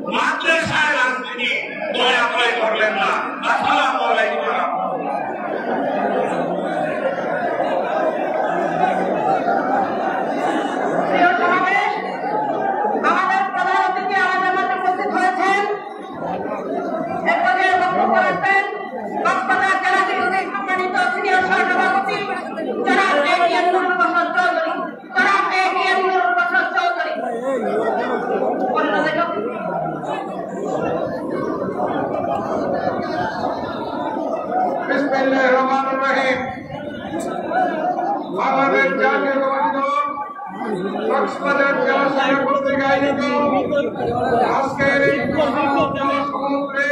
মাদ্রাসা দয়া করে করবেন না। আসসালামু আলাইকুম। আমাদের প্রধান অতিথি আমাদের মধ্যে উপস্থিত হয়েছেন। এরপরে বক্তব্য রাখবেন কক্সবাজার জেলা বিএনপির সম্মানিত সিনিয়র সহসভাপতি জনাব এ.টি.এম. নুরুল বশর চৌধুরী। জনাব এ.টি.এম. নুরুল বশর চৌধুরী। বিসমিল্লাহির রহমানির রহিম। বাংলাদেশ জাতীয়তাবাদী দল কক্সবাজার জেলা শাখা কর্তৃক আয়োজিত আজকের এই সমুদ্রে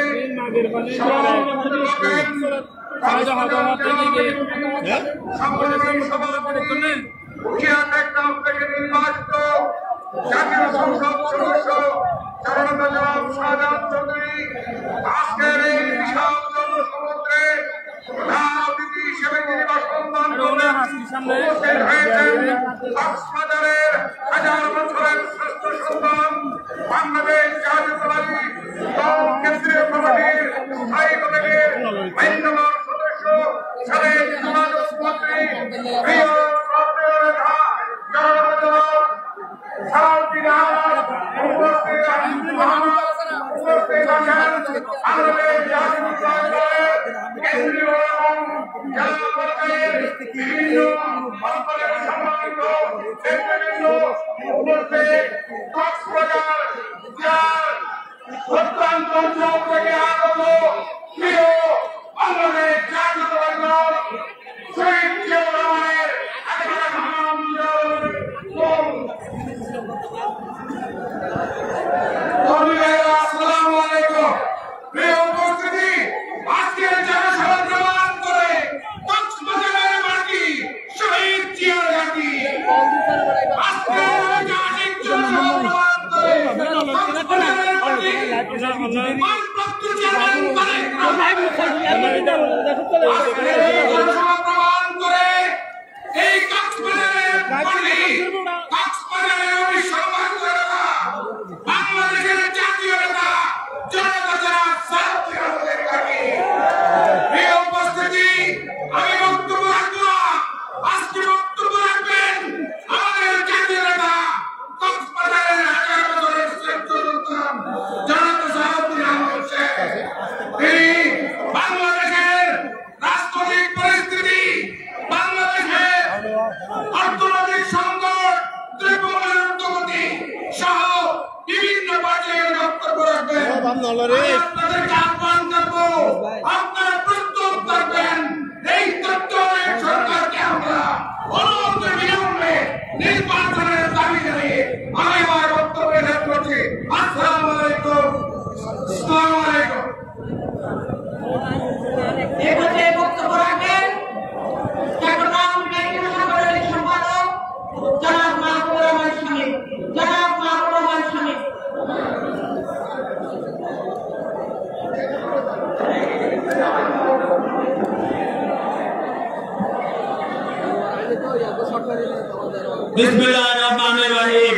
নির্বাচিত জাতীয় সংসদ সদস্য জননেতা জনাব শাহজাহান চৌধুরী আজকের এই বিশাল জনসমুদ্রে প্রধান অতিথি হিসেবে তিনি ভাষণ দান করবেন। উপস্থিত হয়েছেন কক্সবাজারের হাজার বছরের শ্রেষ্ঠ সন্তান বাংলাদেশ জাতীয়তাবাদী দল কেন্দ্রীয় কমিটির স্থায়ী কমিটির মান্যবর সদস্য সাবেক যোগাযোগ মন্ত্রী প্রিয় শ্রদ্ধেয় নেতা জননেতা সালাউদ্দিন আহমদ উপস্থিত আছেন। বাংলাদেশ জাতীয়তাবাদী দলের কেন্দ্রীয় এবং জেলা পর্যায়ের বিভিন্ন মন্ত্রণালয়ের সম্মানিত নেতৃবৃন্দ উপস্থিত কক্সবাজার জেলার প্রত্যন্ত অঞ্চল থেকে আগত প্রিয় বাংলাদেশ জাতীয়তাবাদী দল শহীদ জিয়াউর রহমানের আসসালামু আলাইকুম। প্রিয় উপস্থিতি, আজকের জনসভা প্রমাণ করে কক্সবাজারের মাটি শহীদ জিয়ার ঘাঁটি। আজকের ঐতিহাসিক জনসভা প্রমাণ করে কক্সবাজারের মাটি ভারপ্রাপ্ত চেয়ারম্যান তারেক রহমান। আজকের জনসভা প্রমাণ করে এই কক্সবাজারের মাটি কক্সবাজারের অবিস্মরণীয় নেতা বাংলাদেশের জাতীয় নেতা জনতা জনাব সালাউদ্দিন আহমদের ঘাঁটি। প্রিয় উপস্থিতি, আমি বক্তব্য রাখব না। আজকে বক্তব্য রাখবেন আমাদের জাতীয় নেতা কক্সবাজারের হাজার বছরের শ্রেষ্ঠ সন্তান জনতা সালাউদ্দিন আহমদ শেখ। তিনি বাংলাদেশের রাজনৈতিক পরিস্থিতি, বাংলাদেশের অর্থনৈতিক সংকট, ত্রিপুরার উন্নতি সহ বিভিন্ন পর্যায়ে বক্তব্য রাখবেন। আপনাদেরকে আহ্বান করবো, আপনারা প্রস্তুত থাকবেন। এই তত্ত্বাবধায়ক সরকারকে আমরা অনন্ত বিলম্বে নির্বাচনের দাবি জানিয়ে আমি আমার বক্তব্য শেষ করছি। আসসালামু আলাইকুম। আসসালামু আলাইকুম। এই পর্যায়ে বক্তব্য রাখবেন চট্টগ্রাম কেন্দ্রীয় সাংগঠনিক সম্পাদক জনাব মাহবুব রহমান শামীম। জনাব মাহবুব রহমান শামীম। বিসমিল্লাহির রহমানির রহিম।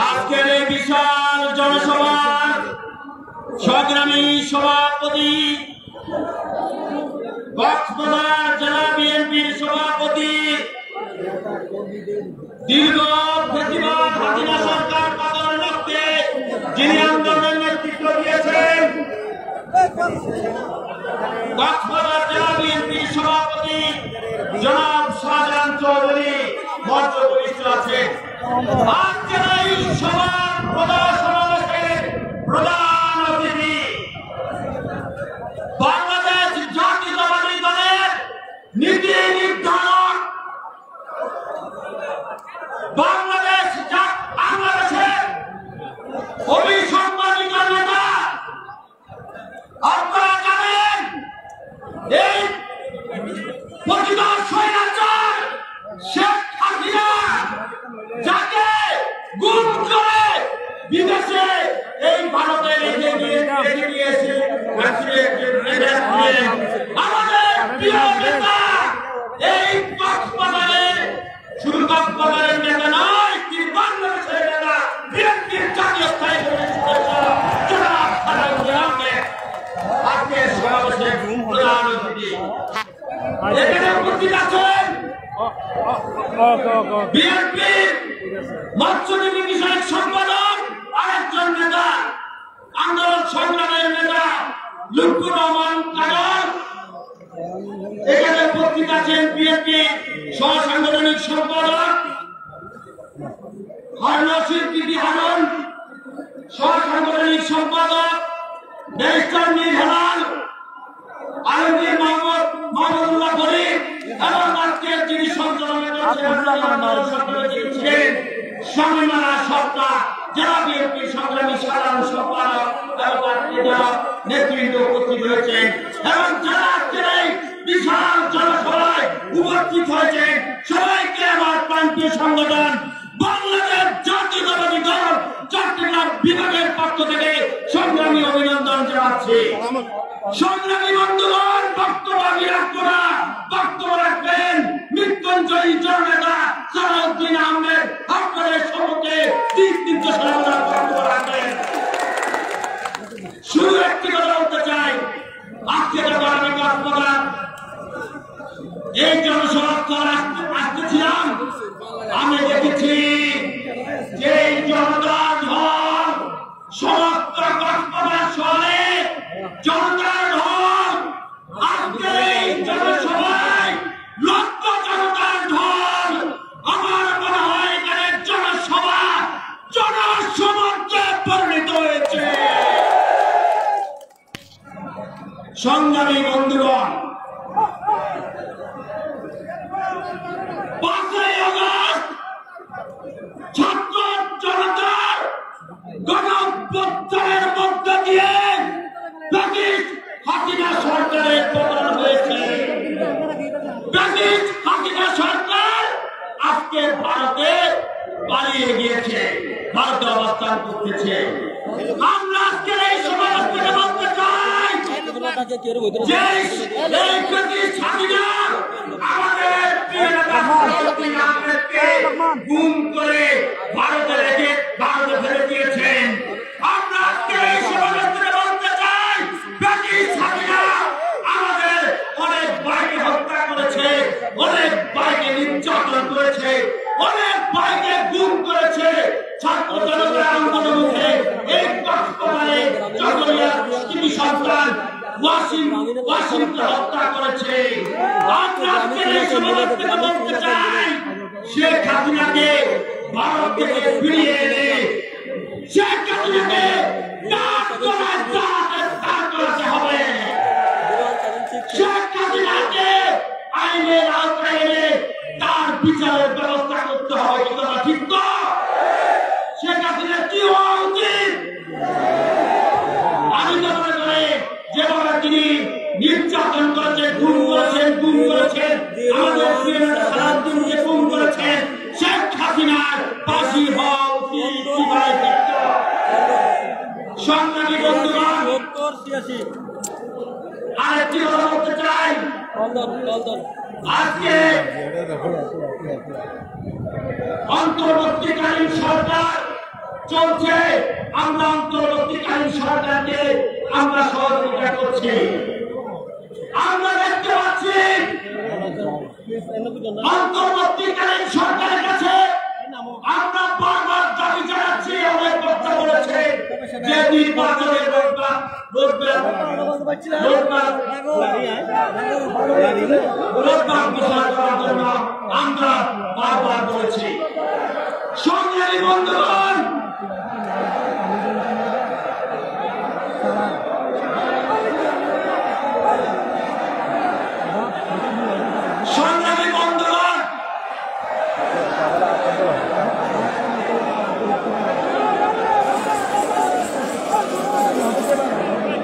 আজকের এই বিশাল জনসভার সংগ্রামী সভাপতি, কক্সবাজার জেলা বিএনপির সভাপতি, দীর্ঘ ফেসিবাদ হাসিনা সরকার পতনের লক্ষ্যে যিনি আন্দোলনের নেতৃত্ব দিয়েছেন, কক্সবাজার জেলা বিএনপির সভাপতি জনাব শাহজাহান চৌধুরী মঞ্চ উপস্থিত আছেন। আজকের এই সভার প্রধান সমাবেশের প্রধান অতিথি বাংলাদেশ জাতীয়তাবাদী দলের নীতি নির্ধারক, বাংলাদেশের অবিসম্মানিত নেতা। আপনারা জানেন এই প্রতিবাদ স্বৈরাচার শেখ হাসিনা যাকে গুম করে বিএনপির মৎস্যজীবী বিষয়ক সম্পাদক আরেকজন নেতা, আন্দোলন সংগ্রামের নেতা লুৎফুর রহমান কাজল, এখানে উপস্থিত আছেন বিএনপি সহ সাংগঠনিক সম্পাদক হারুন হারুন, সহ সাংগঠনিক সম্পাদক ব্যারিস্টার মীর হেলাল, আলমগীর মাহমুদুল্লাহ করিম এবং আজকের যিনি সঞ্চালনা করছেন স্বামীমালা সরকার, যারা বিএনপি সংগ্রামী সাধারণ সম্পাদক এবং নেতৃত্ব উপস্থিত হয়েছেন এবং যারা আজকের এই বিশাল জনসভায় উপস্থিত হয়েছেন, সবাইকে আমার প্রান্তীয় সংগঠন বাংলাদেশ জাতীয়তাবাদী দল চট্টগ্রাম বিভাগের পক্ষ থেকে সংগ্রামী অভিনন্দন জানাচ্ছি। সংগ্রামী বন্ধুগণ, বক্তব্য বিরাট বক্তব্য রাখবেন মৃত্যুঞ্জয়ী জননেতা সালাউদ্দিন আহমেদ। আপনাদের সম্মুখে 3 নির্দেশনা বক্তব্য রাখবেন। শুরু একটি কথা বলতে চাই, আজকে যখন আমি কক্সবাজার এই জনসভা আসতেছিলাম, আমি দেখেছি যে জনতার ঢল সমস্ত কক্সবাজার শহরে জনতার ঢল। আজকের এই জনসভায় লক্ষ জনতার ঢল। আমার মনে হয় এখানে জনসভা জনসমর্থে পরিণত হয়েছে। সংগ্রামী বন্ধুগণ, 5ই আগস্ট ছাত্র জনতার গণঅভ্যুত্থানের মধ্য দিয়ে ব্রিটিশ হাসিনা সরকারের পতন হয়েছে। ব্রিটিশ হাসিনা সরকার আজকে ভারতে পালিয়ে গিয়েছে, ভারতে অবস্থান করতেছে। আমরা আজকের এই সমাবেশ থেকে বলতে চাই যে এই ব্রিটিশ হাসিনা আমাদের প্রিয় নেতা সালাউদ্দিন আহমেদকে গুম করে ভারতে রেখে ভারতে ফেলে দিয়েছেন। আমরা আজকে এই সমাবেশ থেকে বলতে চাই ব্রিটিশ হাসিনা আমাদের অনেক ভাইকে হত্যা করেছে, অনেক ভাইকে নির্যাতন করেছে, অনেক ভাইকে গুম করেছে। ছাত্র জনতার আন্দোলন মুখে এই কক্সবাজারে চকরিয়া কৃতি সন্তান ওয়াসিমকে হত্যা করেছে। আমরা আজকে এই সমাবেশ থেকে বলতে চাই শেখ হাসিনাকে ভারত থেকে ফিরিয়ে এনে শেখ হাসিনাকে করাতে হবে। শেখ হাসিনাকে আইনের আওতায় এনে তার বিচারের ব্যবস্থা করতে হবে। কথা ঠিক তো? শেখ হাসিনা কি হওয়া উচিত? আমি তো মনে করি যেভাবে তিনি নির্যাতন করেছেন, গুম করেছেন, আমাদের প্রিয় নেতা সালাউদ্দিনকে গুম করেছেন, শেখ হাসিনার ফাঁসি হওয়া উচিত। সংগ্রামী বন্ধুগণ, আরেকটি কথা বলতে চাই, আজকে অন্তর্বর্তীকালীন সরকার চলছে, আমরা অন্তর্বর্তীকালীন সরকারকে আমরা সহযোগিতা করছি। আমরা দেখতে পাচ্ছি অন্তর্বর্তীকালীন সরকারের কাছে আমরা বারবার দাবি জানাচ্ছি, অনেক কথা বলেছে যে নির্বাচনের রোডম্যাপ ঘোষণা করার জন্য আমরা বারবার বলেছি। সংগ্রামী বন্ধুগণ, সংগ্রামী বন্ধুগণ,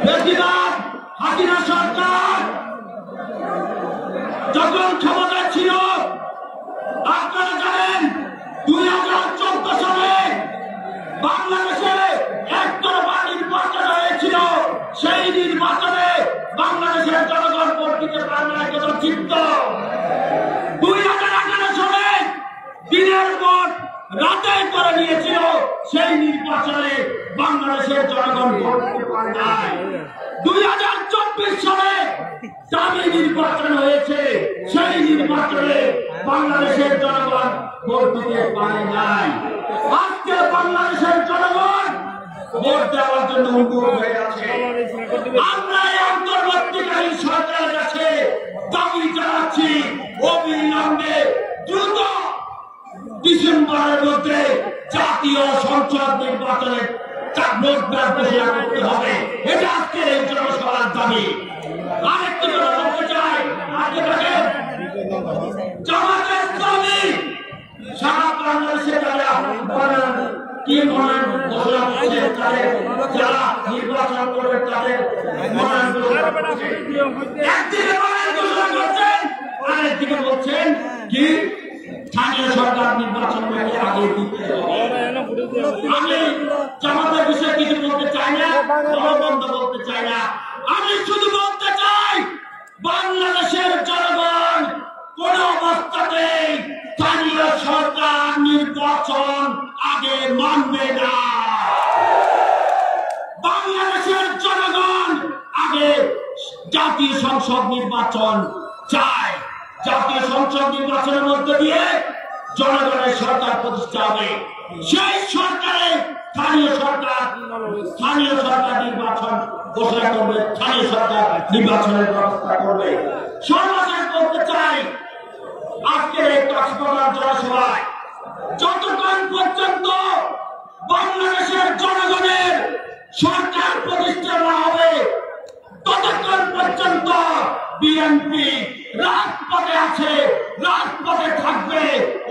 বেশিরভাগ হাসিনা সরকার যখন ক্ষমতা ছিল, আপনারা জানেন 2014 সালে বাংলাদেশে একতরফা নির্বাচন হয়েছিল। সেই নির্বাচনে বাংলাদেশের জনগণ ভোট দিতে পারবে না, কথা চিত্ত। 2018 সালে দিনের ভোট রাতে করে নিয়েছিল, সেই নির্বাচনে বাংলাদেশের জনগণ ভোট দিতে পারে নাই। 2024 সালে দামি নির্বাচন হয়েছে, সেই নির্বাচনে বাংলাদেশের জনগণ ভোট দিতে পারে নাই। আজকে বাংলাদেশের জনগণ ভোট দেওয়ার জন্য উদ্যোগ হয়ে আছে। আমরা এই অন্তর্বর্তীকালীন সরকারের কাছে দাবি জানাচ্ছি, অবিলম্বে দ্রুত ডিসেম্বরের মধ্যে জাতীয় সংসদ নির্বাচনের রোডম্যাপ ঘোষণা করতে হবে। এটা আজকের এই জনসভার দাবি। আরেকটু বলতে চাই, আজকে দেখেন জামায়াতে ইসলামী সারা বাংলাদেশে যারা কি মনোনয়ন ঘোষণা করছে, তাদের যারা নির্বাচন করবে তাদের মনোনয়ন ঘোষণা করছে। একদিকে মনোনয়ন ঘোষণা করছেন, আরেকদিকে বলছেন কি স্থানীয় সরকার নির্বাচন আগে দিতে হবে। আমি জামাতের বিষয়ে কিছু বলতে চাই না, বন্ধ বলতে চাই না। আমি শুধু বলতে চাই, বাংলাদেশের জনগণ কোন অবস্থাতেই স্থানীয় সরকার নির্বাচন আগে মানবে না। বাংলাদেশের জনগণ আগে জাতীয় সংসদ নির্বাচন চায়। জাতীয় সংসদ নির্বাচনের মধ্যে দিয়ে জনগণের সরকার প্রতিষ্ঠা হবে। সেই সরকারে স্থানীয় সরকার নির্বাচন ঘোষণা করবে, স্থানীয় সরকার নির্বাচনের ব্যবস্থা করবে। সর্বশেষ বলতে চাই, আজকের এই কক্সবাজার জনসভায় যতক্ষণ পর্যন্ত বাংলাদেশের জনগণের সরকার প্রতিষ্ঠা না হবে, ততক্ষণ পর্যন্ত বিএনপি রাজপথে আছে, রাজপথে থাকবে।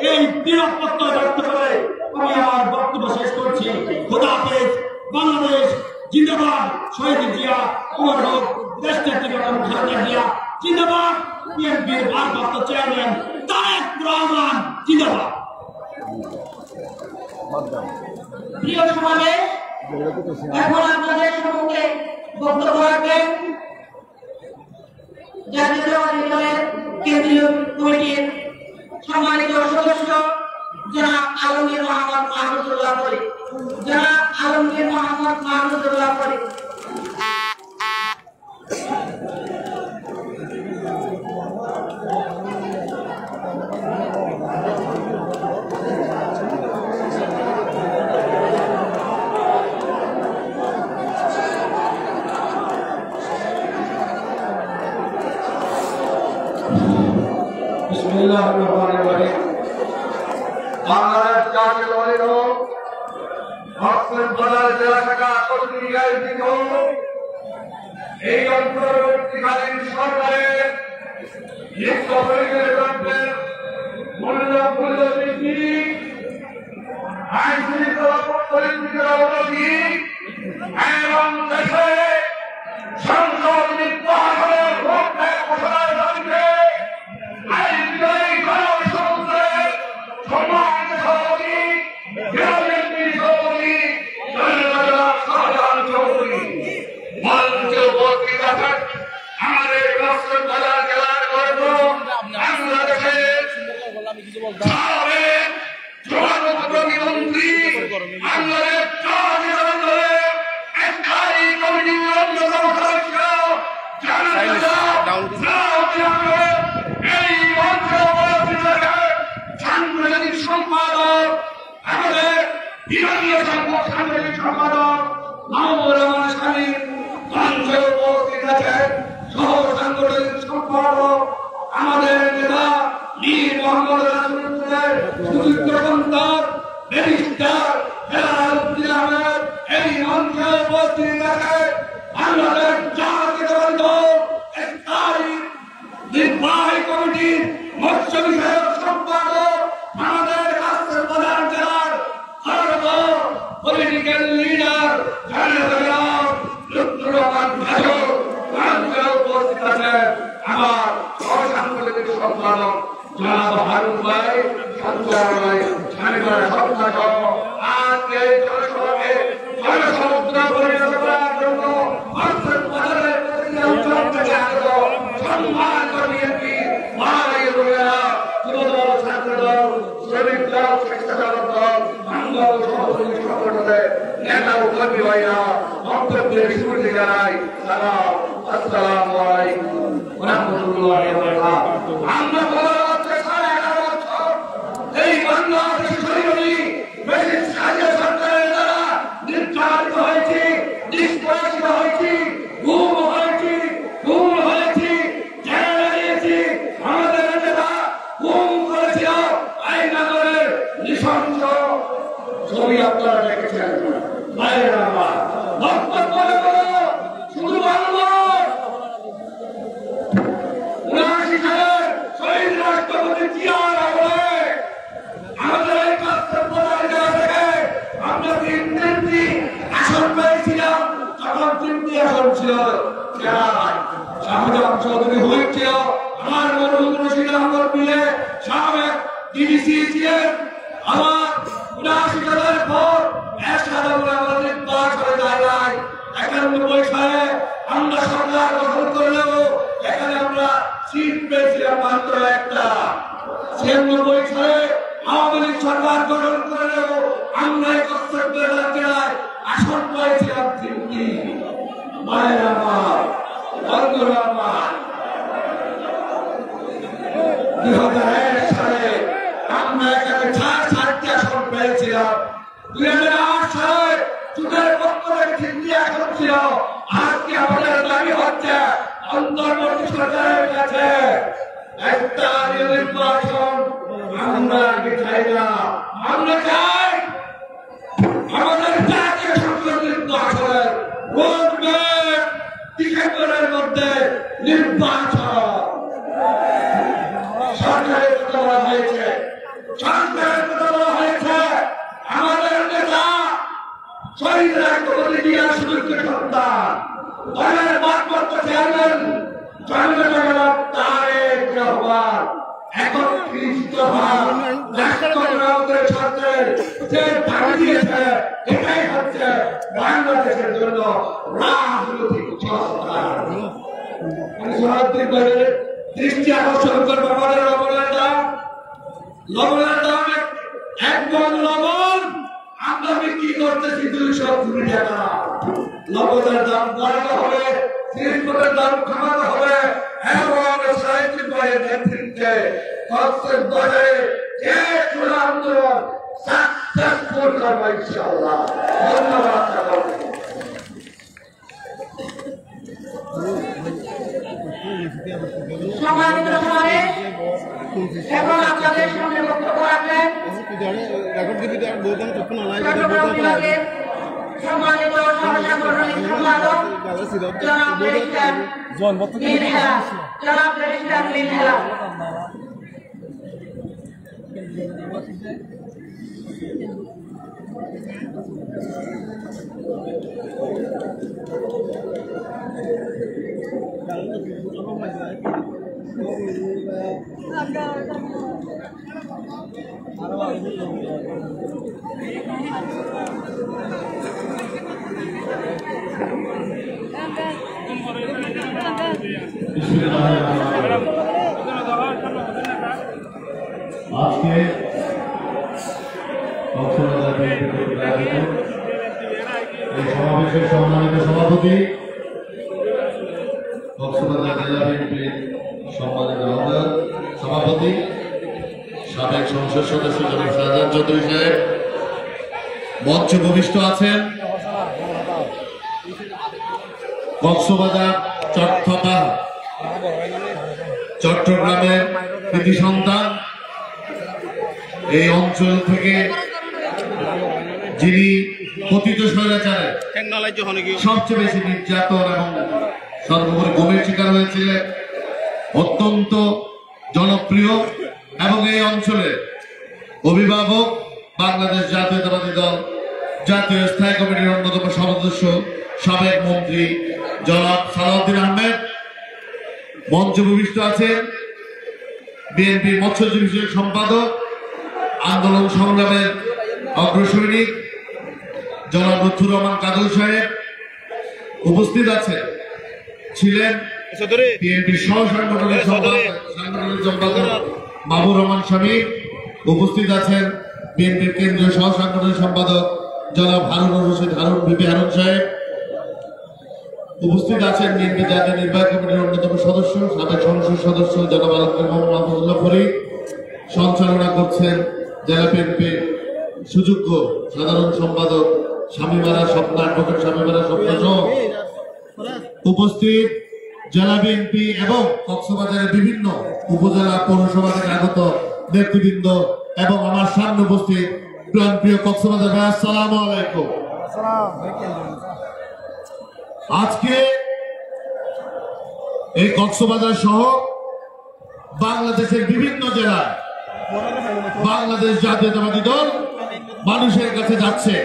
এই নিরাপত্তা ব্যক্ত করে আমি আমার বক্তব্য শেষ করছি। খোদা হাফেজ। বাংলাদেশ জিন্দাবাদ। শহীদ জিয়া অমর হোক। দেশ নেত্রী বেগম খালেদা জিয়া জিন্দাবাদ। বিএনপির ভারপ্রাপ্ত চেয়ারম্যান তারেক রহমান জিন্দাবাদ। প্রিয় সমাবেশ, এখন আপনাদের সম্মুখে বক্তব্য রাখবেন জাতীয়তাবাদী দলের কেন্দ্রীয় কমিটির সম্মানিত সদস্য জনাব আলমগীর মোহাম্মদ মাহমুদুল্লাহ ফরিদ। জনাব আলমগীর মোহাম্মদ মাহমুদুল্লাহ ফরিদ। বাংলাদেশ জাতীয়তাবাদী দল কক্সবাজার জেলা শাখা কর্তৃক আয়োজিত এই অন্তর্বর্তীকালীন সরকারের লিপ্ত পরিবেশের মূল্য বৃদ্ধি, আইন শৃঙ্খলা পরিস্থিতির অবনতি এবং দেশে সংসদ নির্বাচনের রোডম্যাপ ঘোষণার দাবিতে সম্পাদক আমাদের বিভাগীয় সাংগঠনিক সম্পাদক মাহমুদুর রহমান স্বামী মঞ্চে উপস্থিত আছেন। সহ সাংগঠনিক সম্পাদক আমাদের নেতা মীর মোহাম্মদ রাসূলুল্লাহ সুচিত্র সন্তান ব্যারিস্টার হেলালুদ্দিন আহমেদ এই মঞ্চে উপস্থিত আছেন। বাংলাদেশ জাতীয়তাবাদী দল স্থায়ী নির্বাহী কমিটির মৎস্য বিষয়ক সম্পাদক আমাদের কক্সবাজার জেলার পলিটিক্যাল লিডার উপস্থিত আছেন। আমার সহসাংগঠনিক সম্পাদক জনাব হারুন ভাই, সঞ্চালনায় স্বামীগণ সত্যাসহ আজকে জনসভাকে জনসমুদ্র পরিণত করার জন্য কক্সবাজারের প্রতিটি অঞ্চল থেকে আগত সম্মান কর্মী যুবদল, ছাত্রদল, শ্রমিক দল, স্বেচ্ছাসেবক দল, বাংলা সহযোগী সংগঠনের নেতা ও কর্মী ভাইরা বক্তব্যের শুরুতে জানাই সালাম, আসসালামু আলাইকুম ওয়া রাহমাতুল্লাহি ওয়া বারাকাতুহু। আমরা ভাইয়েরা আমার বক্তব্য শুধু বলবো 79 সালের শহীদ রাষ্ট্রপতি জিয়ার আমলে আমাদের এই কর্তব্যের জায়গা থেকে আমরা 3টি আসন পেয়েছিলাম। তখন 3টি আসন ছিল শাহজাহান চৌধুরী হুইপ ছিল, আমার মরহুম রশিদ আহমদ মিলে সাবেক ডিডিসি ছিলেন। আমার 79 সালের পর আমরা নির্বাচন করে যায় 91 সালে আমরা সরকার গঠন করলেও এখানে আমরা সিট পেয়েছিলাম মাত্র একটা। 96 সালে আওয়ামী লীগ সরকার গঠন করলেও আমরা কর্তব্যের জেলায় আসন পেয়েছিলাম 3টি। মায়েরা আমার, বন্ধুরা আমার, 2001 সালে আমরা এখানে 4টি আসন পেয়েছিলাম। 2008 সালে চুটের পক্ষ থেকে 3টি আসন ছিল। আজকে আমাদের দাবি হচ্ছে অন্তর্বর্তী সরকারের কাছে একটা নির্বাচন আমরা চাই না, আমরা চাই আমাদের জাতীয় সংসদ নির্বাচনের ডিসেম্বরের মধ্যে নির্বাচন। সরকারের কথা বলা হয়েছে, সরকারের কথা বলা হয়েছে। আমাদের নেতা শহীদ রাষ্ট্রপতি জিয়ার সুযোগ্য সন্তান দলের ভারপ্রাপ্ত চেয়ারম্যান জনগণ তারেক রহমান 31 দফা রাষ্ট্রপতির সরকারের যে দাবি দিয়েছে এটাই হচ্ছে বাংলাদেশের জন্য রাজনৈতিক সংস্কার। দৃষ্টি আকর্ষণ করবে আমাদের লবণের দাম। লবণের দাম 1 মণ লবণ আমরা বিক্রি করতেছি 220 টাকা। লবণের দাম বাড়ানো হবে, জিনিসপত্রের দাম কমানো হবে এবং সাহিত্যিক ভাইয়ের নেতৃত্বে বাজারে যে চূড়া আন্দোলন সাকসেসফুল করবো ইনশাআল্লাহ। ধন্যবাদ। সম্মানিত সমাবেশ, এখন আপনাদের সামনে বক্তব্য রাখবেন চট্টগ্রাম বিভাগের সম্মানিত সহসাংগঠনিক সম্পাদক জনাব ব্যারিস্টার নীল হেলা। আজকে এই সমাবেশের সম্মানিত সভাপতি, কক্সবাজার জেলা বিএনপির সম্মানিত আহ্বায়ক সভাপতি, সাবেক সংসদ সদস্য জনাব শাহজাহান চৌধুরী সাহেব, মঞ্চে ভূমিষ্ঠ আছেন কক্সবাজার তথা চট্টগ্রামের কৃতি সন্তান, এই অঞ্চল থেকে যিনি পতিত স্বৈরাচারে সবচেয়ে বেশি নির্যাতন এবং সর্বোপরি গুমের শিকার হয়েছিলেন, অত্যন্ত জনপ্রিয় এবং এই অঞ্চলে অভিভাবক, বাংলাদেশ জাতীয়তাবাদী দল জাতীয় স্থায়ী কমিটির অন্যতম সদস্য, সাবেক মন্ত্রী জনাব সালাউদ্দিন আহমেদ। মঞ্চে ভূমিষ্ঠ আছেন বিএনপি মৎস্যজীবী বিষয়ক সম্পাদক, আন্দোলন সংগ্রামের অগ্রসৈনিক জনাব লুৎফুর রহমান কাজল সাহেব। উপস্থিত ছিলেন বিএনপির সহ সাংগঠনিক সম্পাদক মাহবুর রহমান শামীম। উপস্থিত আছেন বিএনপির কেন্দ্রীয় সহ সাংগঠনিক সম্পাদক জনাব হারুনুর রশিদ ভিপি হারুন সাহেব। উপস্থিত আছেন বিএনপি জাতীয় নির্বাহী কমিটির অন্যতম সদস্য, সাবেক সংসদ সদস্য জনাব আলমগীর মোহাম্মদ মাহফুজুল্লাহ ফরিদ। সঞ্চালনা করছেন জেলা বিএনপির সুযোগ্য সাধারণ সম্পাদক স্বামীমারা স্বপ্ন, অ্যাডভোকেট স্বামীমারা স্বপ্ন সহ উপস্থিত জেলা বিএনপি এবং কক্সবাজারের বিভিন্ন উপজেলা পৌরসভা থেকে আগত নেতৃবৃন্দ এবং আমার সামনে উপস্থিত প্রিয় কক্সবাজার ভাই, আসসালামু আলাইকুম। আজকে এই কক্সবাজার সহ বাংলাদেশের বিভিন্ন জেলায় বাংলাদেশ জাতীয়তাবাদী দল মানুষের কাছে যাচ্ছে।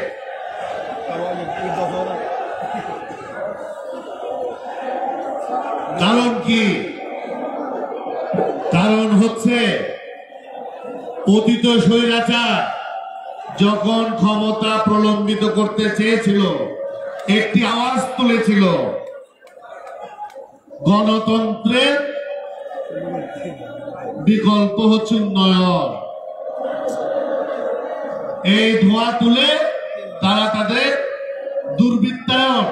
কারণ কি? কারণ হচ্ছে পতিত স্বৈরাচার যখন ক্ষমতা প্রলম্বিত করতে চেয়েছিল একটি আওয়াজ তুলেছিল, গণতন্ত্রের বিকল্প হচ্ছে উন্নয়ন। এই ধোঁয়া তুলে তারা তাদের দুর্বৃত্তায়ন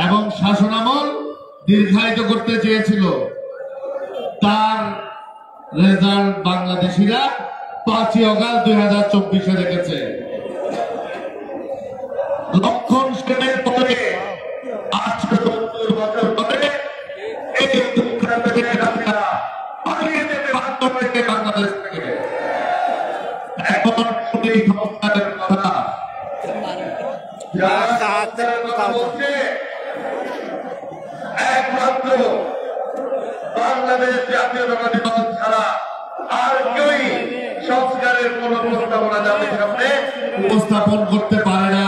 এবং শাসনামল দীর্ঘায়িত করতে চেয়েছিল। তার রেজাল্ট বাংলাদেশিরা 5ই অগাস্ট 2024 দেখেছে। লক্ষণ সেনের পরে 870 বছর পরে এই বাংলাদেশ থেকে এখন এই ক্ষমতার কথা বলছে একমাত্র বাংলাদেশ জাতীয়তাবাদী দল ছাড়া আর কেউই সংস্কারের কোন প্রস্তাবনা জাতির সামনে উপস্থাপন করতে পারে না।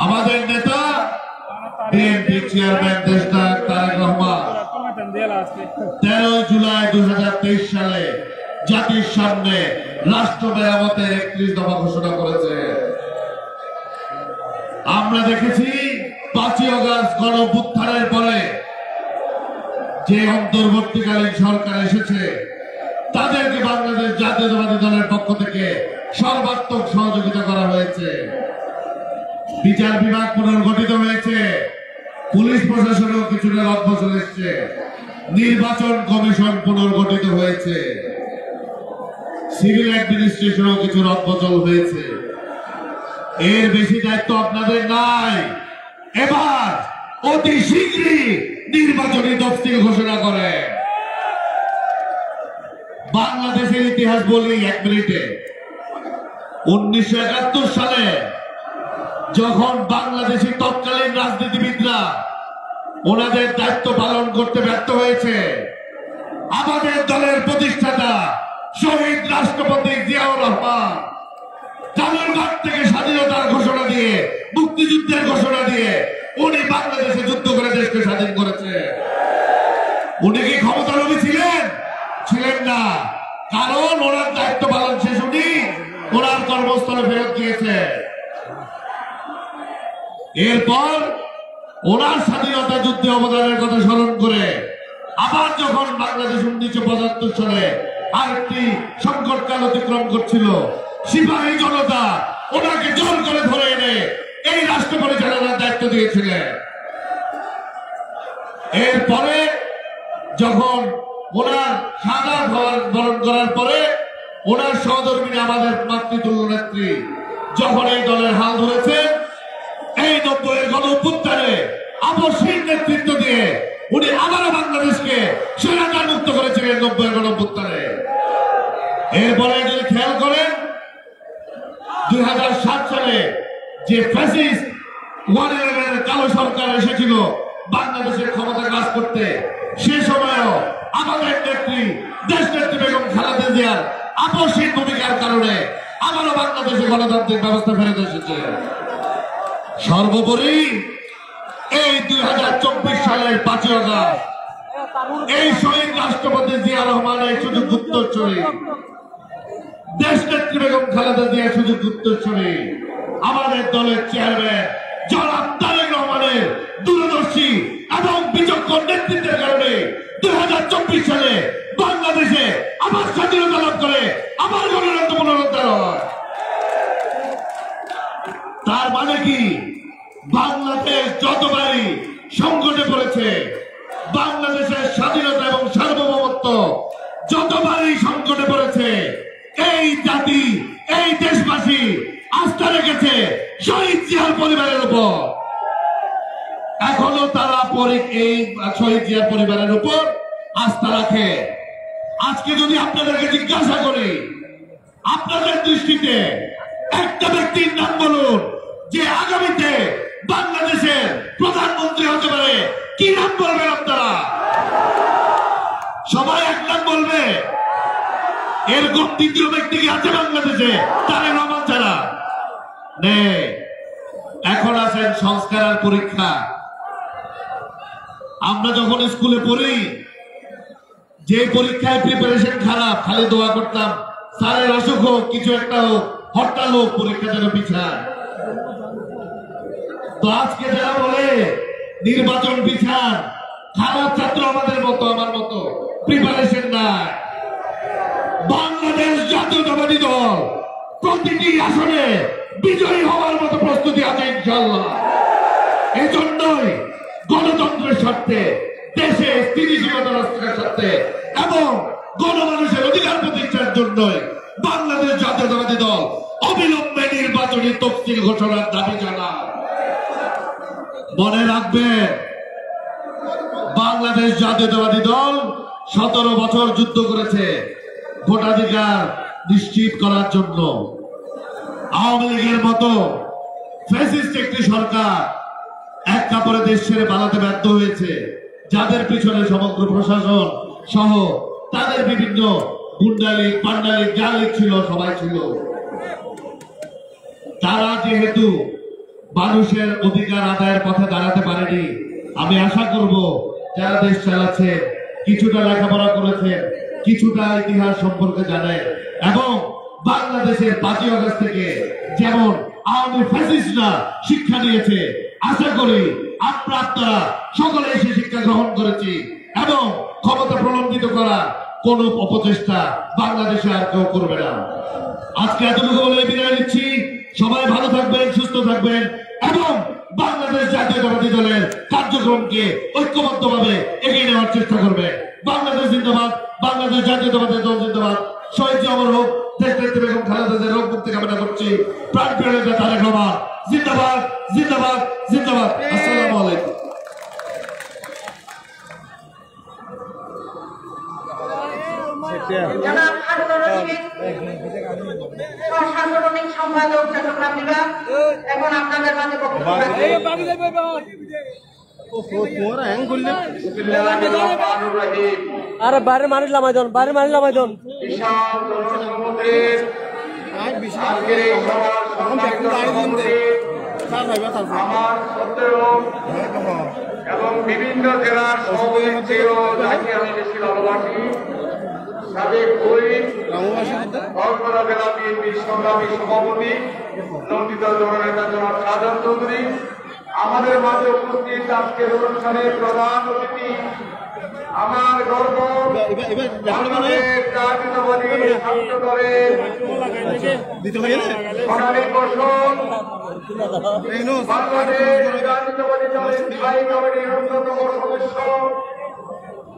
আমাদের নেতা বিএনপি চেয়ারম্যান দেশনায়ক তারেক রহমান 13 জুলাই 2023 সালে জাতির সামনে রাষ্ট্র মেরামতের 31 দফা ঘোষণা করেছে। আমরা দেখেছি 5ই অগাস্ট গণঅভ্যুত্থানের পরে যে অন্তর্বর্তীকালীন সরকার এসেছে তাদেরকে বাংলাদেশ জাতীয়তাবাদী দলের পক্ষ থেকে সর্বাত্মক সহযোগিতা করা হয়েছে। বিচার বিভাগ পুনর্গঠিত হয়েছে, পুলিশ প্রশাসনেও কিছুটা রদবদল এসেছে, নির্বাচন কমিশন পুনর্গঠিত হয়েছে, সিভিল অ্যাডমিনিস্ট্রেশনও কিছু রদবদল হয়েছে। এর বেশি দায়িত্ব আপনাদের নাই। এবার অতি শীঘ্রই নির্বাচনী তফসিল ঘোষণা করে। বাংলাদেশের ইতিহাস বলি 1 মিনিটে। 1971 সালে যখন বাংলাদেশের তৎকালীন রাজনীতিবিদরা ওনাদের দায়িত্ব পালন করতে ব্যর্থ হয়েছে, আমাদের দলের প্রতিষ্ঠাতা শহীদ রাষ্ট্রপতি জিয়াউর রহমান কালুরঘাট থেকে স্বাধীনতার ঘোষণা দিয়ে, মুক্তিযুদ্ধের ঘোষণা দিয়ে উনি বাংলাদেশে যুদ্ধ করে দেশকে স্বাধীন করেছে। উনি কি ক্ষমতালোভী ছিলেন? ছিলেন না। কারণ ওনার দায়িত্ব পালন শেষ উনি ওনার কর্মস্থলে ফেরত গিয়েছে। এরপর ওনার স্বাধীনতা যুদ্ধে অবদানের কথা স্মরণ করে আবার যখন বাংলাদেশ 1975 সালে আরেকটি সংকটকাল অতিক্রম করছিল, সিপাহী জনতা ওনাকে জোর করে ধরে এনে এই রাষ্ট্র পরিচালনার দায়িত্ব দিয়েছিলেন। এরপরে যখন ওনার সাদা বরণ করার পরে ওনার সহধর্মিনী আমাদের মাতৃতুল্য নেত্রী যখন এই দলের হাল ধরেছে, এই 90-এর গণঅভ্যুত্থানে আপসহীন নেতৃত্ব দিয়ে উনি আবারও বাংলাদেশকে স্বৈরাচার মুক্ত করেছিলেন 90-এর গণঅভ্যুত্থানে। এরপরে যদি খেয়াল করেন 2007 সালে যে ফ্যাসিস্ট 111 কালো সরকার এসেছিল বাংলাদেশের ক্ষমতা কাজ করতে, সে সময়ও আমাদের নেত্রী দেশনেত্রী বেগম খালেদা জিয়ার আপসহীন ভূমিকার কারণে আবারও বাংলাদেশে গণতান্ত্রিক ব্যবস্থা ফেরত এসেছে। সর্বোপরি এই 2024 সালের 5ই অগাস্ট এই শহীদ রাষ্ট্রপতি জিয়া রহমানের সুযোগ্য উত্তরসূরি, দেশনেত্রী বেগম খালেদা জিয়ার সুযোগ্য উত্তরসূরি আমাদের দলের চেয়ারম্যান জনাব তারেক রহমানের দূরদর্শী এবং বিচক্ষণ নেতৃত্বের কারণে 2024 সালে বাংলাদেশে আবার স্বাধীনতা লাভ করে আবার গণতন্ত্র পুনরুদ্ধার হয়। তার মানে কি? বাংলাদেশ যতবারই সংকটে পড়েছে, বাংলাদেশের স্বাধীনতা এবং সার্বভৌমত্ব যতবারই সংকটে পড়েছে, এই জাতি, এই দেশবাসী আস্থা রেখেছে শহীদ জিয়ার পরিবারের উপর। এখনো তারা এই শহীদ জিয়ার পরিবারের উপর আস্থা রাখে। আজকে যদি আপনাদেরকে জিজ্ঞাসা করি, আপনাদের দৃষ্টিতে একটা ব্যক্তির নাম বলুন প্রধানমন্ত্রী হতে পারে। কি নাম বলবেন আপনারা? সবাই এক নাম বলবে? এরকম তৃতীয় ব্যক্তি কি আছে বাংলাদেশে? তারেক রহমান ছাড়া নেই। এখন আছেন সংস্কার আর পরীক্ষা। আমরা যখন স্কুলে পড়ি, যে পরীক্ষায় প্রিপারেশন খারাপ, খালি দোয়া করতাম স্যারের অসুখ হোক, কিছু একটা হোক, হরতাল হোক, পরীক্ষা যেন পিছায়। তো আজকে যারা বলে নির্বাচন পিছান, খারাপ ছাত্র আমাদের মতো, আমার মতো প্রিপারেশন নাই। বাংলাদেশ জাতীয়তাবাদী দল প্রতিটি আসনে বিজয়ী হওয়ার মতো প্রস্তুতি আছে ইনশাআল্লাহ। এজন্যই গণতন্ত্রের স্বার্থে, দেশে স্থিতিশীলতা রক্ষার স্বার্থে এবং গণমানুষের অধিকার প্রতিষ্ঠার জন্যই বাংলাদেশ জাতীয়তাবাদী দল অবিলম্বে নির্বাচনী তফসিল ঘোষণার দাবি জানায়। মনে রাখবেন, বাংলাদেশ জাতীয়তাবাদী দল 17 বছর যুদ্ধ করেছে ভোটাধিকার নিশ্চিত করার জন্য। আওয়ামী লীগের মতো ফ্যাসিস্ট একটি সরকার এক কাপড়ে দেশ ছেড়ে পালাতে ব্যর্থ হয়েছে, যাদের পিছনে সমগ্র প্রশাসন সহ তাদের বিভিন্ন গুন্ডালিক, পান্ডালিক, জালিক ছিল, সবাই ছিল। তারা যেহেতু মানুষের অধিকার আদায়ের পথে দাঁড়াতে পারেনি, আমি আশা করব যারা দেশ চালাচ্ছে, কিছুটা লেখাপড়া করেছেন, কিছুটা ইতিহাস সম্পর্কে জানেন এবং বাংলাদেশের 5ই আগস্ট থেকে যেমন আওয়ামী ফ্যাসিস্টরা শিক্ষা নিয়েছে, আশা করি আপনারা সকলে এসে শিক্ষা গ্রহণ করেছি এবং ক্ষমতা প্রলম্বিত করা কোন অপচেষ্টা বাংলাদেশে আর কেউ করবে না। আজকে এতটুকু বলে বিদায় নিচ্ছি। সবাই ভালো থাকবেন, সুস্থ থাকবেন এবং বাংলাদেশ জাতীয়তাবাদী দলের কার্যক্রমকে ঐক্যবদ্ধভাবে এগিয়ে নেওয়ার চেষ্টা করবে। বাংলাদেশ জিন্দাবাদ, বাংলাদেশ জাতীয়তাবাদী দল জিন্দাবাদ। শহীদ অমর হোক দেশনেত্রী বেগম খালেদা জিয়ার রোগ মুক্তি কামনা করছি। প্রাণপ্রিয় নেতা তারেক রহমান জিন্দাবাদ, জিন্দাবাদ, জিন্দাবাদ। আসসালামু আলাইকুম। জনাব হারুনুর রশিদ, সাংগঠনিক সম্পাদক চট্টগ্রাম বিভাগ, এখন আপনাদের মাঝে বক্তব্য আরে বাইরে মানুষ লামাই দেন, বাইরে মানুষ লামাই দেন। বিশাল জনসমুদ্রের আজকের এই সভার সম্মানিত সভাপতি আমার শ্রদ্ধেয় এবং বিভিন্ন জেলার সভাপতি ও যাকে আমি বেশি ভালোবাসি, সাবেক কক্সবাজার জেলা বিএনপির সংগ্রামী সভাপতি নন্দিত জননেতা জনাব শাহজাহান চৌধুরী, আমাদের মাঝে উপস্থিত আজকের অনুষ্ঠানের প্রধান অতিথি, আমার গর্ব বাংলাদেশ জাতীয়তাবাদী ছাত্র দলের সোনালী ফসল, বাংলাদেশ জাতীয়তাবাদী দলের স্থায়ী কমিটির অন্যতম সদস্য,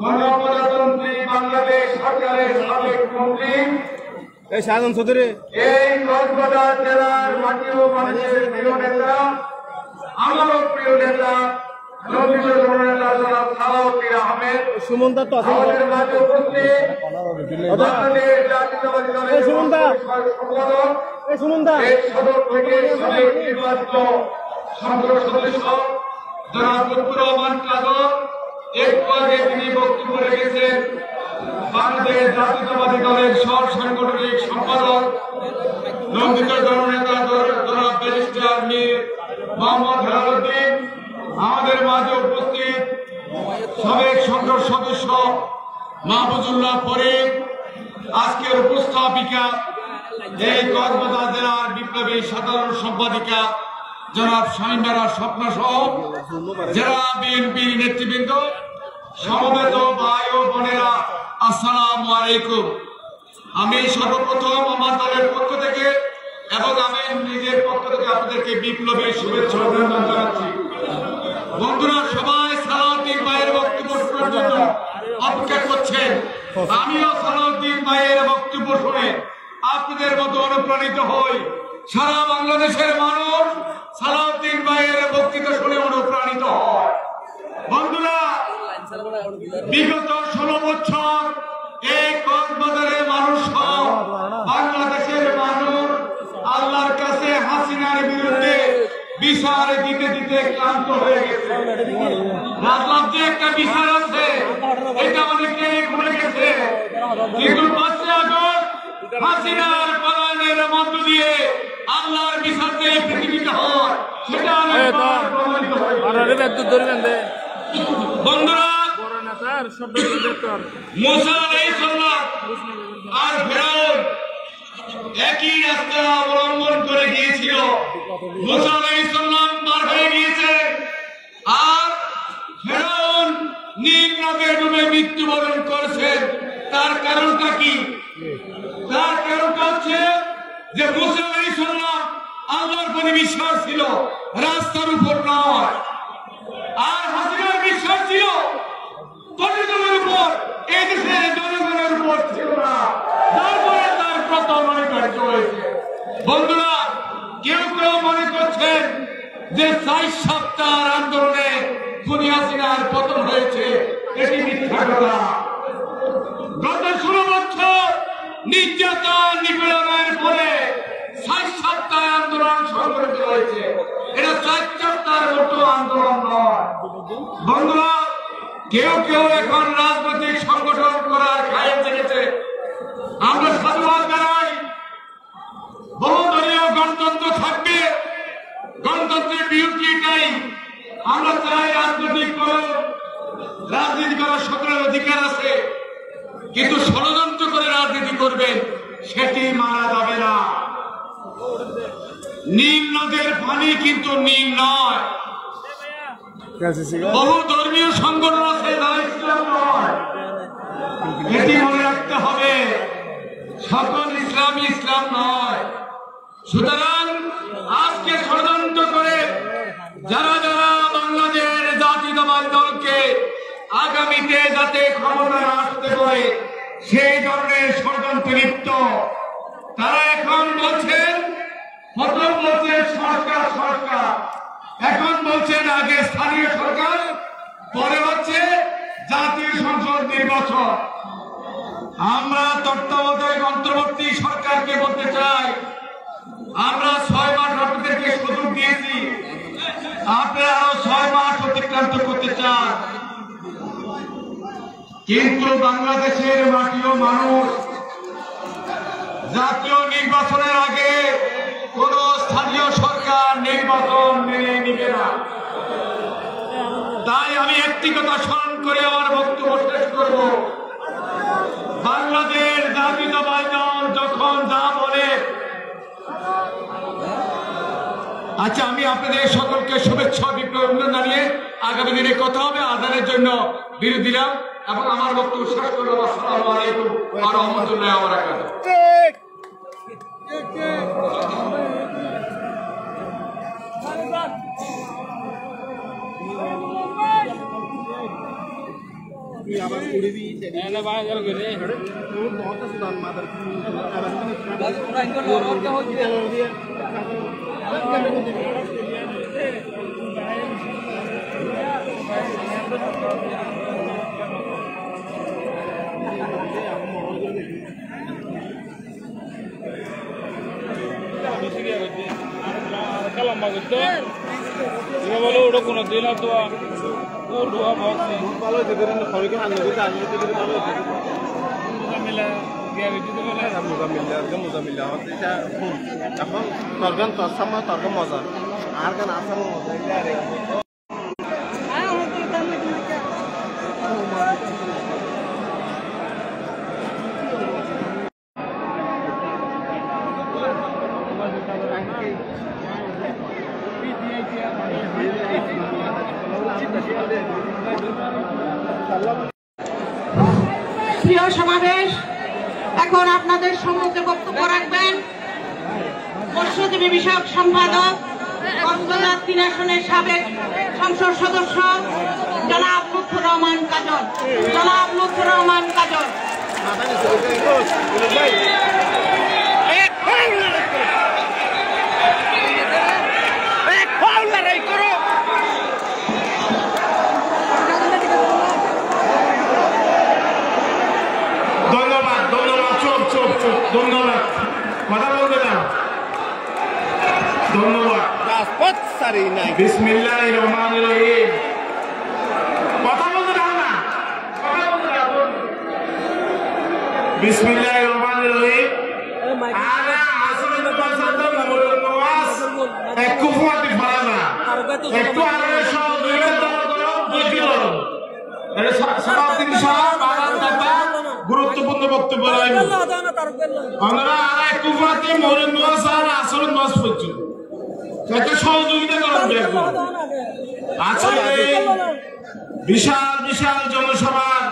গণপ্রজাতন্ত্রী বাংলাদেশ সরকারের সাবেক মন্ত্রী, এই কক্সবাজার জেলার মাটি ও মানুষের প্রিয় নেতা, আমারও প্রিয় নেতা নন্দিত জননেতা জনাব সালাউদ্দিন আহমেদ, আমাদের মাঝে উপস্থিত বাংলাদেশ জাতীয়তাবাদী দলের সম্পাদক, এই সদর থেকে সাবেক নির্বাচিত সংসদ সদস্য জনাব লুৎফুর রহমান কাদর, একটু আগে তিনি বক্তব্য রেখেছেন বাংলাদেশ জাতীয়তাবাদী দলের সহ সাংগঠনিক সম্পাদক নন্দিত জননেতা জনাব ব্যারিস্টার মীর মোহাম্মদ হেলালুদ্দিন, আমাদের মাঝে উপস্থিত সাবেক সংসদ সদস্য মাহফুজুল্লাহ ফরিদ, আজকের উপস্থাপিকা এই কক্সবাজার জেলার বিপ্লবী সাধারণ সম্পাদিকা জনাব শামীমারা স্বপ্না সহ জেলা বিএনপির নেতৃবৃন্দ, সমবেত ভাই ও বোনেরা, আসসালামু আলাইকুম। আমি সর্বপ্রথম আমার দলের পক্ষ থেকে এবং আমি নিজের পক্ষ থেকে আপনাদেরকে বিপ্লবী শুভেচ্ছা অভিনন্দন জানাচ্ছি। বন্ধুরা, সবাই সালাউদ্দিন ভাইয়ের বক্তব্য শোনার জন্য অপেক্ষা করছেন। আমিও সালাউদ্দিন ভাইয়ের বক্তব্য শুনে আপনাদের মতো অনুপ্রাণিত হই। সারা বাংলাদেশের মানুষ সালাউদ্দিন ভাইয়ের বক্তৃতা শুনে অনুপ্রাণিত হয়। বন্ধুরা, বিগত 16 বছর এই কক্সবাজারের মানুষ সহ বাংলাদেশের মানুষ আল্লাহর কাছে হাসিনার বিরুদ্ধে বিচার দিতে দিতে ক্লান্ত হয়ে গেছে। রাজলাভ যে একটা বিচার আছে এটা অনেকে ভুলে গেছে, কিন্তু 5 আগস্ট হাসিনার পলায়নের মধ্য দিয়ে আল্লাহর বিচার যে পৃথিবীতে হয় সেটা অনেকবার প্রমাণিত হয়েছে। বন্ধুরা, মুসা আলাইহিস সালাম আর ফেরাউন একই রাস্তা অবলম্বন করে গিয়েছিল। মুসা আলাইহিস সালাম পার হয়ে গিয়েছে আর ফেরাউন নীল নদে ডুবে মৃত্যুবরণ করেছে। তার কারণটা কি? তার কারণটা হচ্ছে যে মুসা আলাইহিস সালাম আল্লাহর প্রতি বিশ্বাস ছিল, রাস্তার উপর নয়। আর হাসিনার বিশ্বাস ছিল পর্যটনের উপর, এই দেশের জনগণের উপর ছিল না। তারপরে তার পতন অনিবার্য হয়েছে। বন্ধুরা, কেউ কেউ মনে করছেন যে 4 সপ্তাহ আন্দোলনে খুনি হাসিনার পতন হয়েছে, এটি মিথ্যা কথা। গত 16 বছর নির্যাতন নিপীড়নের পরে 4 সপ্তাহ আন্দোলন সংগঠিত হয়েছে। এটা 4 সপ্তাহের মতো আন্দোলন নয়। বন্ধুরা, কেউ কেউ এখন রাজনৈতিক সংগঠন করার খায়ে জেগেছে। আমরা সাধুবাদ জানাই, বহুদলীয় গণতন্ত্র থাকবে, গণতন্ত্রের বিরুদ্ধে নাই। আমরা চাই রাজনৈতিক রাজনীতি করার সকলের অধিকার আছে, কিন্তু ষড়যন্ত্র করে রাজনীতি করবেন সেটি মানা যাবে না। নীল নদের পানি কিন্তু নীল নয়। বহু ধর্মীয় সংগঠন আছে যারা ইসলাম নয়, এটি মনে রাখতে হবে। সকল ইসলামী ইসলাম নয়। সুতরাং আজকে ষড়যন্ত্র করে যারা যারা বাংলাদেশের জাতীয়তাবাদী দলকে আগামীতে যাতে ক্ষমতা আসতে পারে সেই ধরনের ষড়যন্ত্রে লিপ্ত, তারা এখন বলছেন, প্রথম বলছেন সরকার সরকার, এখন বলছেন আগে স্থানীয় সরকার, পরে হচ্ছে জাতীয় সংসদ নির্বাচন। আমরা তত্ত্বাবধায়ক অন্তর্বর্তী সরকারকে বলতে চাই, আমরা 6 মাস আপনাদেরকে সুযোগ দিয়েছি, আপনারা আরো 6 মাস অতিক্রান্ত করতে চান। কিন্তু বাংলাদেশের মাটি ও মানুষ জাতীয় নির্বাচনের আগে কোন স্থানীয় সরকার নির্বাচন মেনে নিবে না। তাই আমি একটি কথা স্মরণ করে আমার বক্তব্য শেষ করব। বাংলাদেশ জাতীয়তাবাদী দল যখন যা বলে, আচ্ছা, আমি আপনাদের সকলকে শুভেচ্ছা বিপ্লব অভিনন্দন জানিয়ে আগামী দিনে কথা হবে। আদানের জন্য বিরতি দিলাম এবং আমার বক্তব্য শেষ করলাম। আসসালামু আলাইকুম ওয়া রাহমাতুল্লাহি ওয়া বারাকাতুহু। লম্বা করতে বলো ওটা কোনো দিন দোয়া দোয়া ভালো হইতে পারেন, খড়কে আনন্দ করতে আনন্দ করতে ভালো হইতে মিলা গিয়া দিতে বলে মোজামিল্লা এটা এখন তরগান তোর সামনে তর্ক মজা আর গান আসাম মজা। প্রিয় সমাবেশ, এখন আপনাদের সম্মুখে বক্তব্য রাখবেন মৎস্যজীবী বিষয়ক সম্পাদক, কক্সবাজার 3 আসনের সাবেক সংসদ সদস্য জনাব লুৎফর রহমান কাজল। জনাব লুৎফর রহমান কাজল। ধন্যবাদ, ধন্যবাদ, চুপ চুপ চুপ, ধন্যবাদ, কথা বলবে না, ধন্যবাদ। বিসমিল্লাহির রহমানির রহিম। কথা বলতে দাও না, কথা বলতে দাও। বিসমিল্লাহির রহমানির রহিম। আনা আসলে তো বাসাদার নওয়াজ একটু ফুয়াতি পারে না, একটু আরে সহযোগিতা করো, বুঝিয়ে দাও। এর সারাদিন সারা বাগান দাতা গুরুত্বপূর্ণ বক্তব্য রাখবেন। আমরা আর একটু ফুয়াতি মরিন নওয়াজ আর আসলে নওয়াজ পড়ছি, একটা সহযোগিতা করবেন। আজকে বিশাল বিশাল জনসভার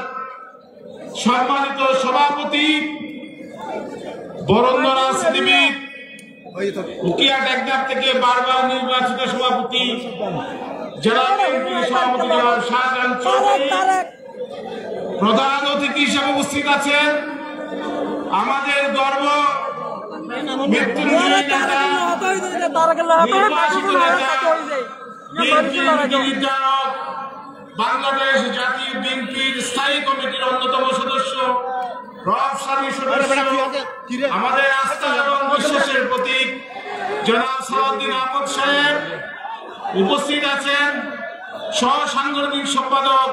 সম্মানিত সভাপতি বরেণ্য রাজনীতিবিদ উকিয়া টেকনাফ থেকে বারবার নির্বাচিত সভাপতি জেলা বিএনপির সভাপতি জনাব শাহজাহান চৌধুরী প্রধান অতিথি হিসেবে উপস্থিত আছেন। আমাদের গর্ব মৃত্যুঞ্জয় নেতা, নির্বাচিত নেতা, বিএনপির বিধায়ক, বাংলাদেশ জাতীয় বিএনপির স্থায়ী কমিটির অন্যতম সদস্য, প্রভাবশালী সদস্য, আমাদের আস্থা এবং বিশ্বাসের প্রতীক জনাব সালাউদ্দিন আহমদ সাহেব উপস্থিত আছেন। সহ সাংগঠনিক সম্পাদক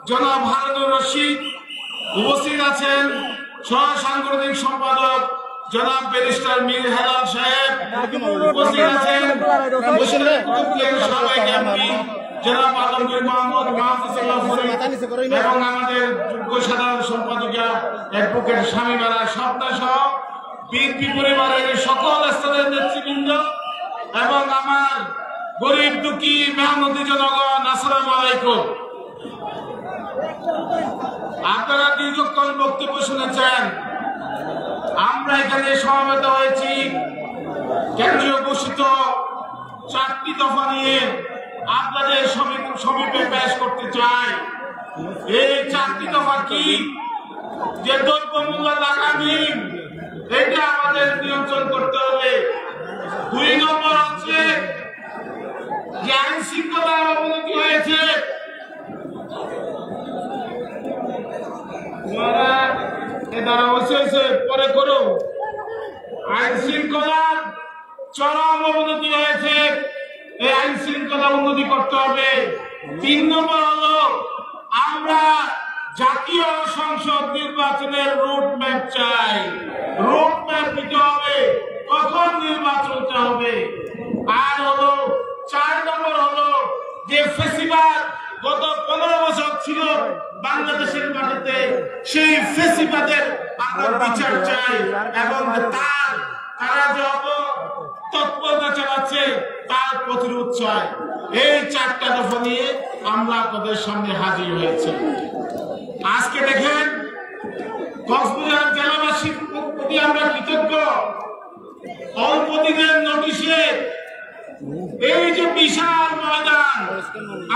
জনাব হারুনুর রশিদ উপস্থিত আছেন। সহ সাংগঠনিক সম্পাদক জনাব ব্যারিস্টার মীর হেলাল সাহেব উপস্থিত আছেন। সাবেক এমপি জনাব আলমগীর মাহমুদ এবং আমাদের যোগ্য সাধারণ সম্পাদিকা অ্যাডভোকেট স্বামীমালা স্বপ্না সহ বিএনপি পরিবারের সকল স্তরের নেতৃবৃন্দ এবং আমার গরিব দুঃখী মেহনতি জনগণ, আসসালামু আলাইকুম। আপনারা দীর্ঘক্ষণ বক্তব্য শুনেছেন। আমরা এখানে সমবেত হয়েছি কেন্দ্রীয় ঘোষিত 4টি দফা নিয়ে আপনাদের সমীপে পেশ করতে চাই। এই 4টি দফা কি? যে দ্রব্যমূল্য লাগামহীন, এটা আমাদের নিয়ন্ত্রণ করতে হবে। 2 নম্বর হচ্ছে যে আইন শৃঙ্খলার অবনতি হয়েছে, পরে করো। আইন শৃঙ্খলার চরম অবনতি হয়েছে, এই আইন শৃঙ্খলা উন্নতি করতে হবে। 3 নম্বর হলো আমরা জাতীয় সংসদ নির্বাচনের রুট ম্যাপ চাই। রুট ম্যাপ দিতে হবে, কখন নির্বাচন হবে। আর হলো 4 নম্বর হলো যে ফেসিবাদ গত 15 বছর ছিল বাংলাদেশের মাটিতে, সেই ফেসিবাদের আমরা বিচার চাই এবং তারা যে তৎপরতা চালাচ্ছে তার প্রতিরোধ চাই। এই 4টা দফা নিয়ে আমরা আপনাদের সামনে হাজির হয়েছি। আজকে দেখেন কক্সবাজার জেলাবাসীর প্রতি আমরা কৃতজ্ঞ। অল্প দিনের নোটিশে এই যে বিশাল ময়দান,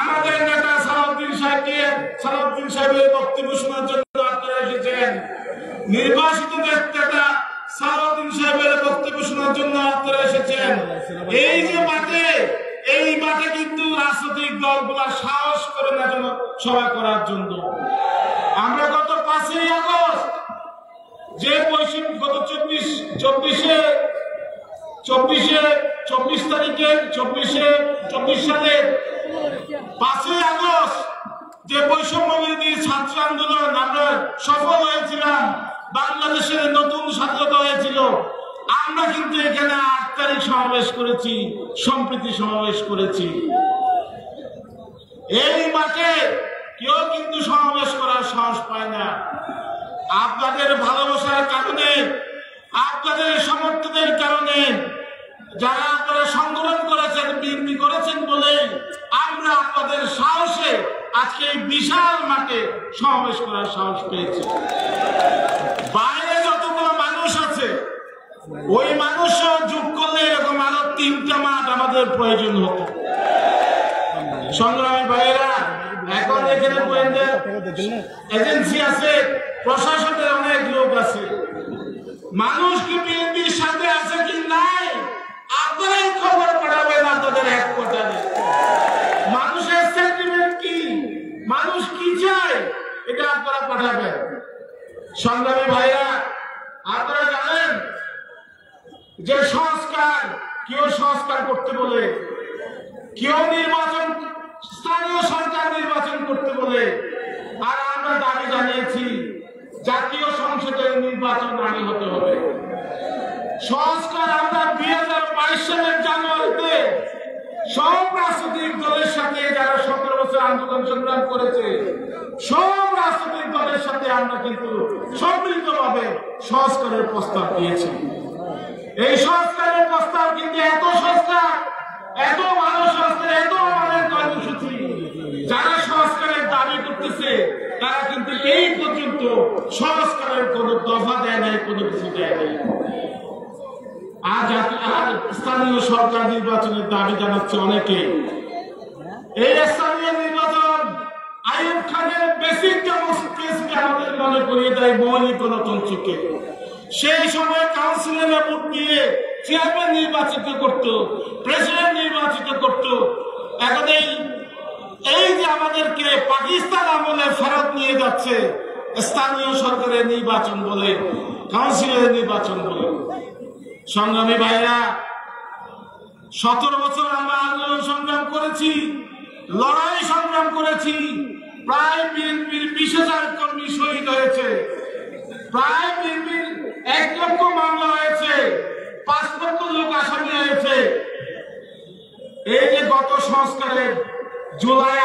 আমাদের নেতা সালাউদ্দিন সাহেবের বক্তব্য শোনার জন্য আপনারা এসেছেন। নির্বাচিত নেতা সালাউদ্দিন সাহেবের বক্তব্য শোনার জন্য আপনারা এসেছেন। এই যে মাঠে, এই মাঠে কিন্তু রাজনৈতিক দলগুলা সাহস করে না যেন সভা করার জন্য। আমরা গত 5ই আগস্ট যে বৈষম্য গত 24 সালের 5ই আগস্ট যে বৈষম্য বিরোধী ছাত্র আন্দোলন আমরা সফল হয়েছিলাম, বাংলাদেশের নতুন স্বাধীনতা হয়েছিল। আমরা কিন্তু এখানে 8 তারিখ সমাবেশ করেছি, সম্প্রীতি সমাবেশ করেছি। এই মাঠে কেউ কিন্তু সমাবেশ করার সাহস পায় না। আপনাদের ভালোবাসার কারণে, আপনাদের সমর্থনের কারণে, যারা আপনারা সংগঠন করেছেন, বিএনপি করেছেন বলে আমরা আপনাদের সাহসে আজকে এই বিশাল মাঠে সমাবেশ করার সাহস পেয়েছি। বাইরে যতগুলো মানুষ আছে, ওই মানুষ যোগ করলে এরকম আরো 3টা মাঠ আমাদের প্রয়োজন হতো। সংগ্রামী ভাইয়েরা, এখন এখানে গোয়েন্দা এজেন্সি আছে, প্রশাসনের অনেক লোক আছে। মানুষ কি বিএনপির সাথে আছে কি নাই আপনারাই খবর পাঠাবেন আপনাদের হেডকোয়ার্টারে। মানুষের সেন্টিমেন্ট কি, মানুষ কি চায়, এটা আপনারা পাঠাবেন। সংগ্রামী ভাইরা, আপনারা জানেন যে সংস্কার, কেউ সংস্কার করতে বলে কেউ নির্বাচন স্থানীয় সরকার নির্বাচন করতে বলে, আর আমরা দাবি জানিয়েছি জাতীয় সংসদের নির্বাচন আগে হতে হবে। সংস্কার আমরা 2022 সালের জানুয়ারিতে সব রাজনৈতিক দলের সাথে যারা 17 বছর আন্দোলন সংগ্রাম করেছে সব রাজনৈতিক দলের সাথে আমরা কিন্তু সম্মিলিতভাবে সংস্কারের প্রস্তাব দিয়েছি। এই সংস্কারের প্রস্তাব কিন্তু এত সস্তা, এত ভালো সংস্কার, এত আমাদের কর্মসূচি, যারা সংস্কারের দাবি করতেছে তারা কিন্তু এই পর্যন্ত সংস্কারের কোন দফা দেয় নাই, কোনো কিছু দেয় নাই। আর স্থানীয় সরকার নির্বাচনের দাবি জানাচ্ছে অনেকে। এই স্থানীয় নির্বাচন আইয়ুব খানের বেসিক ডেমোক্রেসিকে আমাদের মনে করিয়ে দেয় মৌলিক গণতন্ত্রকে। সেই সময় কাউন্সিলরে ভোট দিয়ে চেয়ারম্যান নির্বাচিত করত, প্রেসিডেন্ট নির্বাচিত করত। এখন এই যে আমাদেরকে পাকিস্তান আমলে ফেরত নিয়ে যাচ্ছে স্থানীয় সরকারের নির্বাচন বলে, কাউন্সিলের নির্বাচন বলে। সংগ্রামী ভাইরা, 17 বছর আমরা আন্দোলন সংগ্রাম করেছি, লড়াই সংগ্রাম করেছি। প্রায় বিএনপির 20,000 কর্মী শহীদ হয়েছে, প্রায় বিএনপির 1 লক্ষ মামলা হয়েছে, 5 লক্ষ লোক আসামি হয়েছে। এই যে গত সংস্কারের জুলাই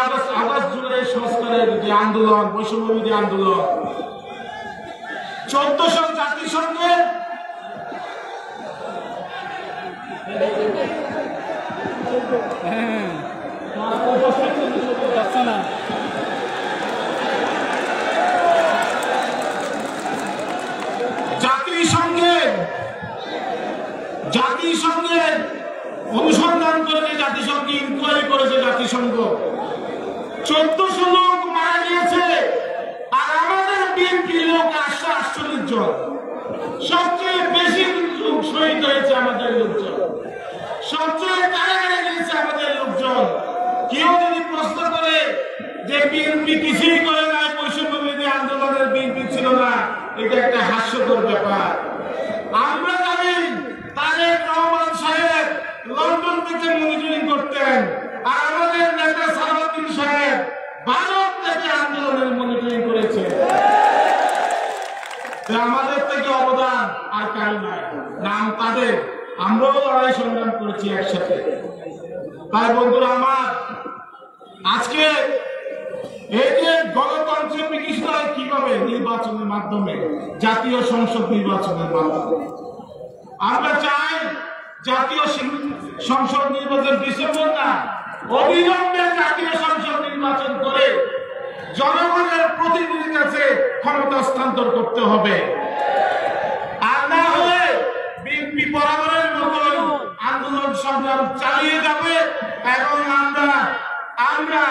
আগস্ট জুলাই সংস্কারের যে আন্দোলন, বৈষম্যবিরোধী আন্দোলন, 1400 জাতিসংঘের জাতিসংঘের অনুসন্ধান করেছে, জাতিসংঘ ইনকোয়ারি করেছে, জাতিসংঘ 1400 লোক মারা গিয়েছে। আর আমাদের বিএনপি লোক 48 জন, সবচেয়ে বেশি লোক শহীদ হয়েছে আমাদের লোকজন, সবচেয়ে কারাগারে গিয়েছে আমাদের লোকজন। কেউ যদি প্রশ্ন করে যে বিএনপি কিছুই করে না, বৈষম্যবিরোধী আন্দোলনের বিএনপি ছিল না, এটা একটা হাস্যকর ব্যাপার। আমরা জানি তারেক রহমান সাহেব লন্ডন থেকে মনিটরিং করতেন, আর আমাদের নেতা সালাউদ্দিন সাহেব ভারত থেকে আন্দোলনের মনিটরিং করেছে। আমাদের থেকে অবদান আর কারো নাই, নাম তাদের। আমরাও লড়াই সংগ্রাম করেছি একসাথে। তাই বন্ধুরা আমার, আজকে এই যে গণতন্ত্রের বিকশিত হয় কিভাবে? নির্বাচনের মাধ্যমে, জাতীয় সংসদ নির্বাচনের মাধ্যমে। আমরা চাই জাতীয় সংসদ নির্বাচন ডিসেম্বর না, অবিলম্বে জাতীয় সংসদ নির্বাচন করে জনগণের প্রতিনিধির কাছে ক্ষমতা হস্তান্তর করতে হবে। আর না হলে বিএনপি বরাবরের মতো আন্দোলন সংগ্রাম চালিয়ে যাবে এবং আমরা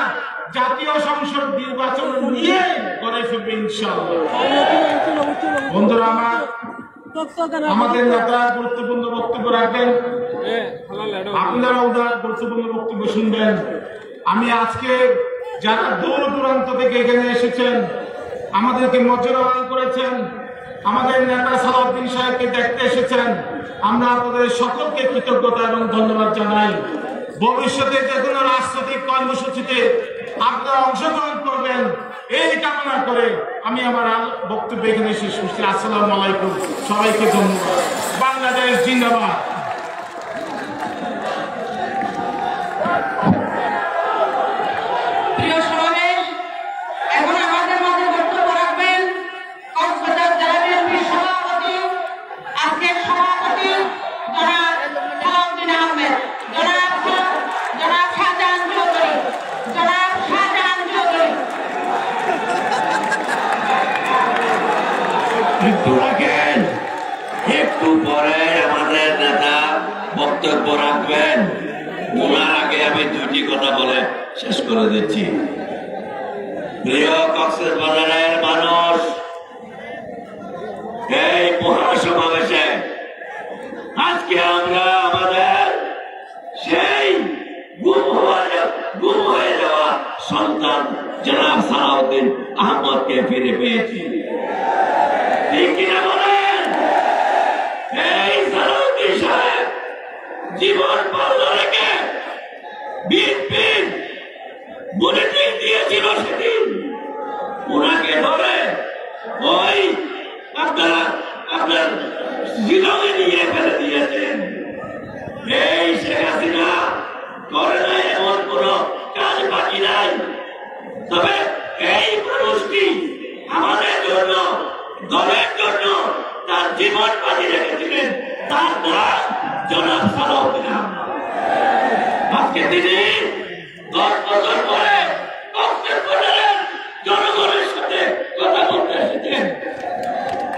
জাতীয় সংসদ নির্বাচন নিয়ে করে ফেলবে ইনশাআল্লাহ। বন্ধুরা আমার, আমাদের নেতা গুরুত্বপূর্ণ বক্তব্য রাখবেন, আপনারাও গুরুত্বপূর্ণ বক্তব্য শুনবেন। আমি আজকে যারা দূর দূরান্ত থেকে এখানে এসেছেন, আমাদেরকে মর্যাদাবান করেছেন, আমাদের নেতা সালাউদ্দিন সাহেবকে দেখতে এসেছেন, আমরা আপনাদের সকলকে কৃতজ্ঞতা এবং ধন্যবাদ জানাই। ভবিষ্যতে যে কোনো রাজনৈতিক কর্মসূচিতে আপনারা অংশগ্রহণ করবেন এই কামনা করে আমি আমার বক্তব্য এখানে শেষ করছি। আসসালামু আলাইকুম, সবাইকে ধন্যবাদ। বাংলাদেশ জিন্দাবাদ। প্রিয় সমাবেশ, এখন আমাদের মাঝে বক্তব্য রাখবেন কক্সবাজার জেলা বিএনপির সভাপতি, আজকের সভাপতি জনাব সালাউদ্দিন আহমেদ, জনাব শাহজাহান চৌধুরী, একটু রাখেন, একটু পরে আমাদের নেতা বক্তব্য রাখবেন। ওনার আগে আমি 2টি কথা বলে শেষ করে দিচ্ছি। প্রিয় কক্সবাজারের মানুষ, এই মহাসমাবেশে আজকে আমরা আমাদের সেই গুম হয়ে যাওয়া সন্তান জনাব সালাউদ্দিন আহমদকে ফিরে পেয়েছি। ঠিক কিনা বলেন? এই সালাউদ্দিন সাহেব জীবন বন্ধ রেখে বিএনপির বুলেটিন দিয়েছিল সেদিন ওনাকে ধরে ওই আপনার শিলংয়ে নিয়ে ফেলে দিয়েছেন। এই শেখ হাসিনা করে নাই এমন কোন কাজ বাকি নাই। তবে এই মানুষটি আমাদের জন্য, দলের জন্য তার জীবন বাজি রেখেছিলেন। তার নাম জনাব সালাউদ্দিন আহমেদ। আজকে তিনি 10 বছর পরে জনগণের সাথে কথা বলতে এসেছেন।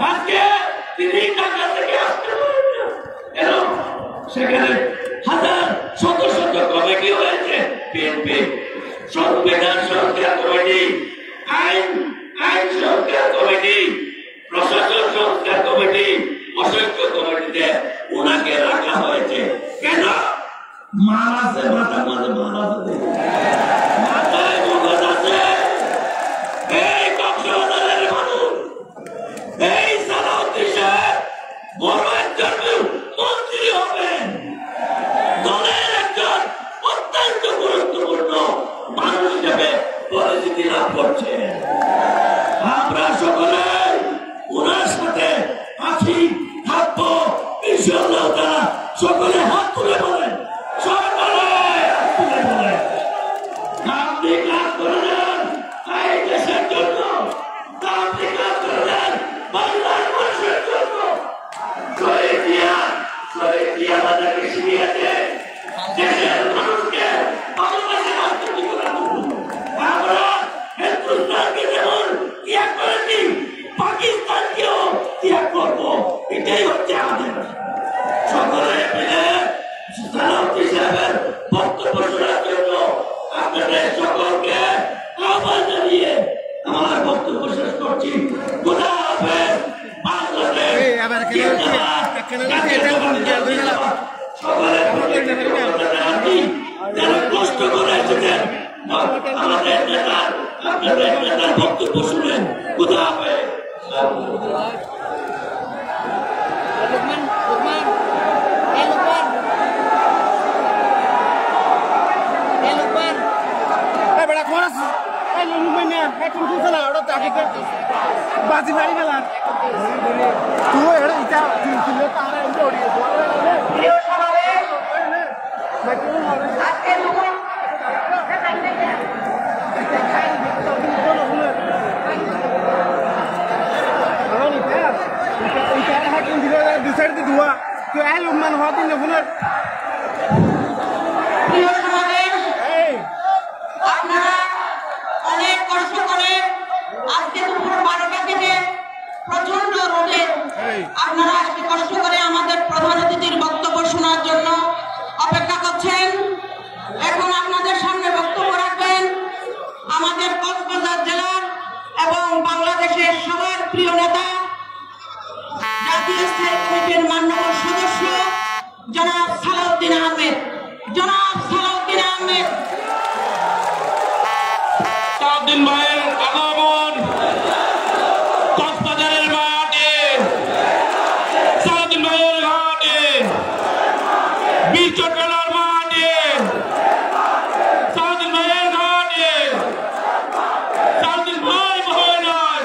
আজকে তিনি ঢাকা থেকে আসতে পারেন না, কেন? সেখানে হাজার শত শত কমিটি হয়েছে, বিএনপি সংবিধান সংস্কার কমিটি, আইন সংস্কার কমিটি, প্রশাসন সংস্কার কমিটি, অসংখ্য কমিটিতে ওনাকে রাখা হয়েছে। কেন? মাল আছে, মাথার মাঝে মাল আছে, মাথায় মগজ আছে। এই কক্সবাজারের মানুষ, এই সালাউদ্দিন সাহেব বড় একজন মন্ত্রী হবেন, দলের একজন অত্যন্ত গুরুত্বপূর্ণ মানুষ হিসেবে পরিচিতি লাভ করছে। আমরা সকলে ওনার সাথে আছি, থাকবো ইনশাআল্লাহ তাআলা। সকলে হাত তুলে বলেন, সকলে হাত তুলে বলেন, আপনি কাজ করে দেন এই দেশের জন্য, আপনি কাজ করে দেন বাংলার মানুষের জন্য। শহীদ জিয়া আমাদেরকে শিখিয়েছে দেশের মানুষকে ভালোবাসে রাজনীতি করার জন্য। আমরা হিন্দুস্তানকে যেমন ত্যাগ করেছি, পাকিস্তানকেও ত্যাগ করবো। এটাই হচ্ছে আমাদের। সকলে মিলে সালাউদ্দিন সাহেবের বক্তব্য শোনার জন্য আপনাদের সকলকে আহ্বান জানিয়ে আমার বক্তব্য শেষ করছি। খোদা হাফেজ। বাংলাদেশ যারা কষ্ট করে এসেছেন আমাদের নেতার, আপনাদের নেতার বক্তব্য শুনেন। খোদা হাফেজ। বাজি বাড়ি মেলার তুই এটা তারা প্রিয় সমাবেশ, আজকে দুপুর প্রিয় সমাবেশ, আপনারা অনেক কষ্ট করে আজকে দুপুর 12টা থেকে প্রচন্ড রোদে আপনারা আজকে কষ্ট করে আমাদের প্রধান অতিথির বক্তব্য শোনার জন্য অপেক্ষা করছেন। এখন আপনাদের সামনে বক্তব্য রাখবেন আমাদের কক্সবাজার জেলার এবং বাংলাদেশের সবার প্রিয় নেতা, জাতীয় স্থায়ী কমিটির মাননীয় সদস্য জনাব সালাউদ্দিন আহমেদ। জনাব সালাউদ্দিন আহমেদ। সালাউদ্দিন ভাইয়ের আগমন কক্সবাজারের ঘাটে, সালাউদ্দিন ভাইয়ের ঘাটে, বীর চট্টলার মাঠে, সালাউদ্দিন ভাইয়ের ঘাটে, সালাউদ্দিন ভাই ভয় নয়।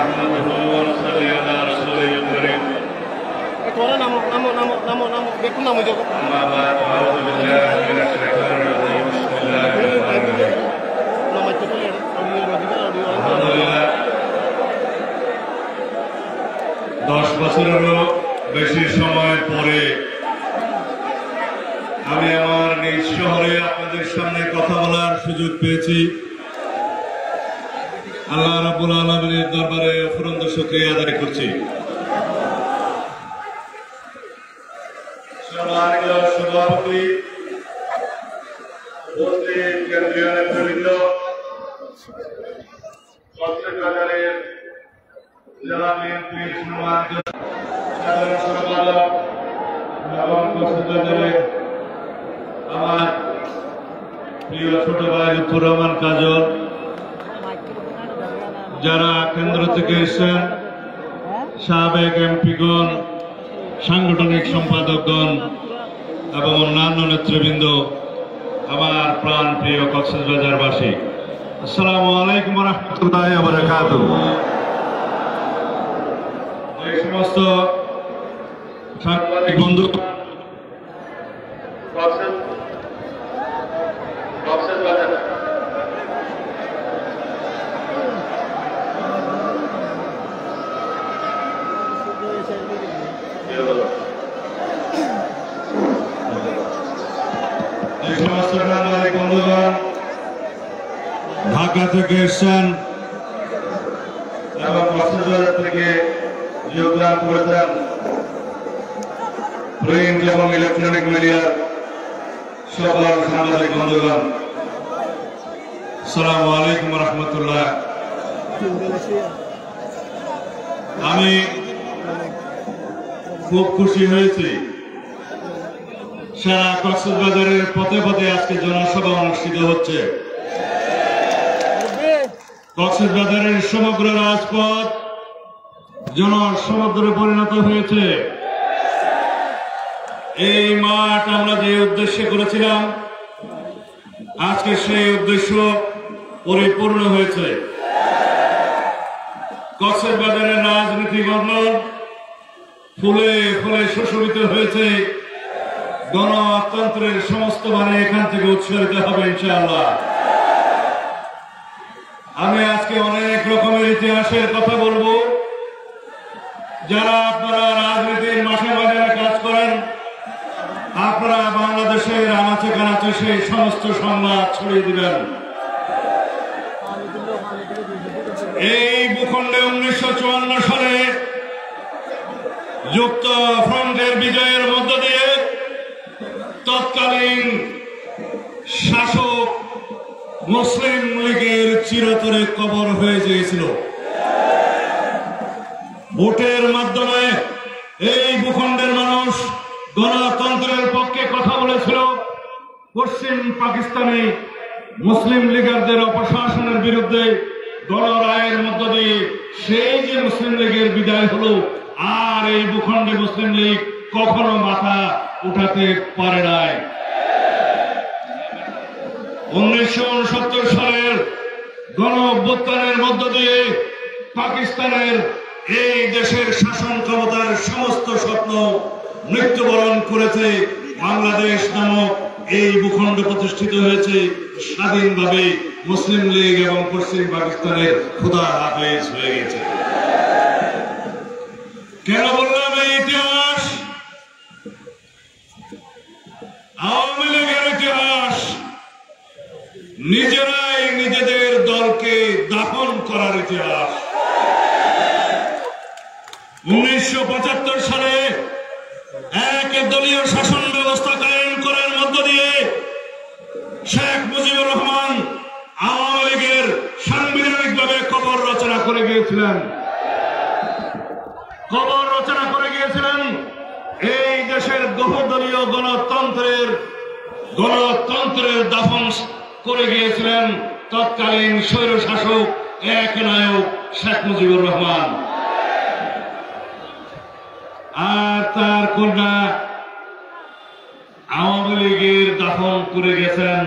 نحمده ونصلي على رسوله الكريم أما بعد أعوذ بالله من الشيطان الرجيم بسم الله الرحمن الرحيم الحمد لله 10 বছরেরও বেশি সময় পরে আমি আমার নিজ শহরে আপনাদের সামনে কথা বলার সুযোগ পেয়েছি। আল্লাহ রাব্বুল আলামিনের দরবারে অফুরন্ত শুকরিয়া আদায় করছি। সম্মানিত সভাপতি, উপস্থিত কেন্দ্রীয় নেতৃবৃন্দ, কক্সবাজারের জেলা বিএনপির সম্মানিত সাধারণ সম্পাদক এবং কক্সবাজারের আমার প্রিয় ছোট ভাই লুৎফুর রহমান কাজল, যারা কেন্দ্র থেকে এসেছেন, সাবেক এমপিগণ, সাংগঠনিক সম্পাদকগণ এবং অন্যান্য নেতৃবৃন্দ, আমার প্রাণ প্রিয় কক্সবাজারবাসী, আসসালামু আলাইকুম ওয়া রাহমাতুল্লাহি ওয়া বারাকাতুহু। এই সমস্ত সাংবাদিক বন্ধু, বন্ধুগণ, ঢাকা থেকে এসছেন এবং কক্সবাজার থেকে যোগদান করেছেন প্রিন্ট এবং ইলেকট্রনিক মিডিয়ার সকল সাংবাদিক বন্ধুগণ, আসসালামু আলাইকুম ওয়া রাহমাতুল্লাহ। আমি খুব খুশি হয়েছি, সারা কক্সবাজারের পথে পথে আজকে জনসভা অনুষ্ঠিত হচ্ছে। কক্সবাজারের সমগ্র রাজপথ জনসমুদ্রে পরিণত হয়েছে। এই মাঠ আমরা যে উদ্দেশ্যে করেছিলাম, আজকে সেই উদ্দেশ্য পরিপূর্ণ হয়েছে। কক্সবাজারের রাজনীতি বন্ধন ফুলে ফুলে সুশোভিত হয়েছে। গণতন্ত্রের সমস্ত মানে এখান থেকে উৎসারিত হবে ইনশাআল্লাহ। আমি আজকে অনেক রকমের ইতিহাসের কথা বলবো। যারা আপনারা রাজনীতির মাঠে বাজারে কাজ করেন, আপনারা বাংলাদেশের আনাচে কানাচে সেই সমস্ত সংবাদ ছড়িয়ে দিবেন। এই ভূখণ্ডে 1954 সালে যুক্ত ফ্রন্টের বিজয়ের মধ্য দিয়ে তৎকালীন শাসক মুসলিম লীগের চিরতরে কবর হয়ে গিয়েছিল। ভোটের মাধ্যমে এই ভূখণ্ডের মানুষ গণতন্ত্রের পক্ষে কথা বলেছিল। পশ্চিম পাকিস্তানে মুসলিম লীগারদের অপশাসনের বিরুদ্ধে গণরায়ের মধ্য দিয়ে সেই যে মুসলিম লীগের বিদায় হলো, আর এই ভূখণ্ডে মুসলিম লীগ কখনো মাথা উঠাতে পারে নাই। 1969 সালের গণ অভ্যুত্থানের মধ্য দিয়ে পাকিস্তানের এই দেশের শাসন ক্ষমতার সমস্ত স্বপ্ন মৃত্যুবরণ করেছে। বাংলাদেশ নামক এই ভূখণ্ড প্রতিষ্ঠিত হয়েছে স্বাধীনভাবে। মুসলিম লীগ এবং পশ্চিম পাকিস্তানের খোদা হাফেজ হয়ে গেছে। কেন বললাম এই ইতিহাস? আওয়ামী লীগের ইতিহাস নিজেরাই নিজেদের দলকে দাফন করার ইতিহাস। 1975 সালে এক দলীয় শাসন ব্যবস্থা কায়েম করার মধ্য দিয়ে শেখ মুজিবুর রহমান আওয়ামী লীগের সাংবিধানিকভাবে কবর রচনা করে গিয়েছিলেন। এই দেশের বহুদলীয় গণতন্ত্রের দাফন করে গিয়েছিলেন তৎকালীন স্বৈর শাসক এক নায়ক শেখ মুজিবুর রহমান। আর তার কন্যা আওয়ামী লীগের দাফন করে গেছেন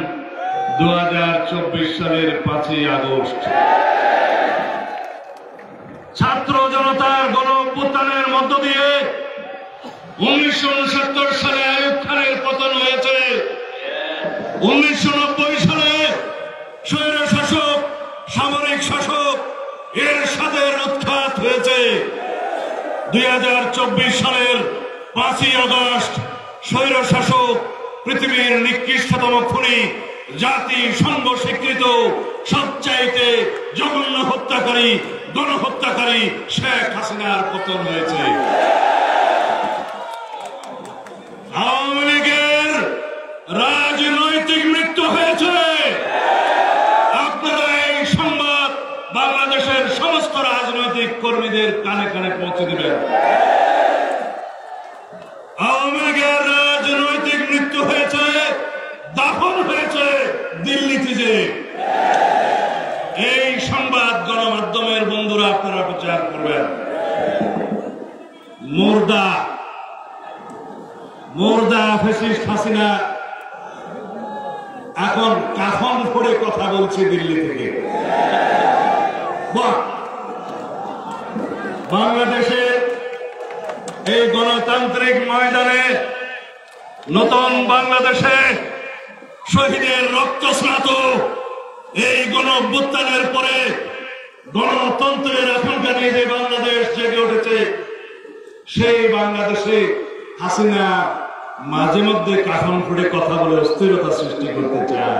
2024 সালের 5ই আগস্ট। ছাত্র জনতার গণ-অভ্যুত্থানের মধ্য দিয়ে 1969 সালে আইয়ুব খানের পতন হয়েছে। 1990 সালে স্বৈর শাসক সামরিক শাসক এরশাদের উৎখাত হয়েছে। 2024 সালের 5ই আগস্ট স্বৈর শাসক পৃথিবীর নিকৃষ্টতম খুনি জাতিসংঘ স্বীকৃত সবচাইতে জঘন্য হত্যাকারী গণহত্যাকারী শেখ হাসিনার পতন হয়েছে। আওয়ামী লীগের রাজনৈতিক মৃত্যু হয়েছে। আপনারা এই সংবাদ বাংলাদেশের সমস্ত রাজনৈতিক কর্মীদের কানে কানে পৌঁছে দেবেন। আওয়ামী লীগের রাজনৈতিক মৃত্যু হয়েছে, দাফন হয়েছে দিল্লিতে। যে এই সংবাদ গণমাধ্যমের বন্ধুরা আপনারা প্রচার করবেন। মুর্দা ফ্যাসিস্ট হাসিনা এখন কাফন পরে কথা বলছে দিল্লি থেকে। বাংলাদেশের এই গণতান্ত্রিক ময়দানে নতুন বাংলাদেশে শহীদের রক্তস্নাত এই গণ-অভ্যুত্থানের পরে গণতন্ত্রের এখনকার যে বাংলাদেশ জেগে উঠেছে, সেই বাংলাদেশে হাসিনা মাঝে মধ্যে কাফন ফুটে কথা বলে অস্থিরতা সৃষ্টি করতে চায়।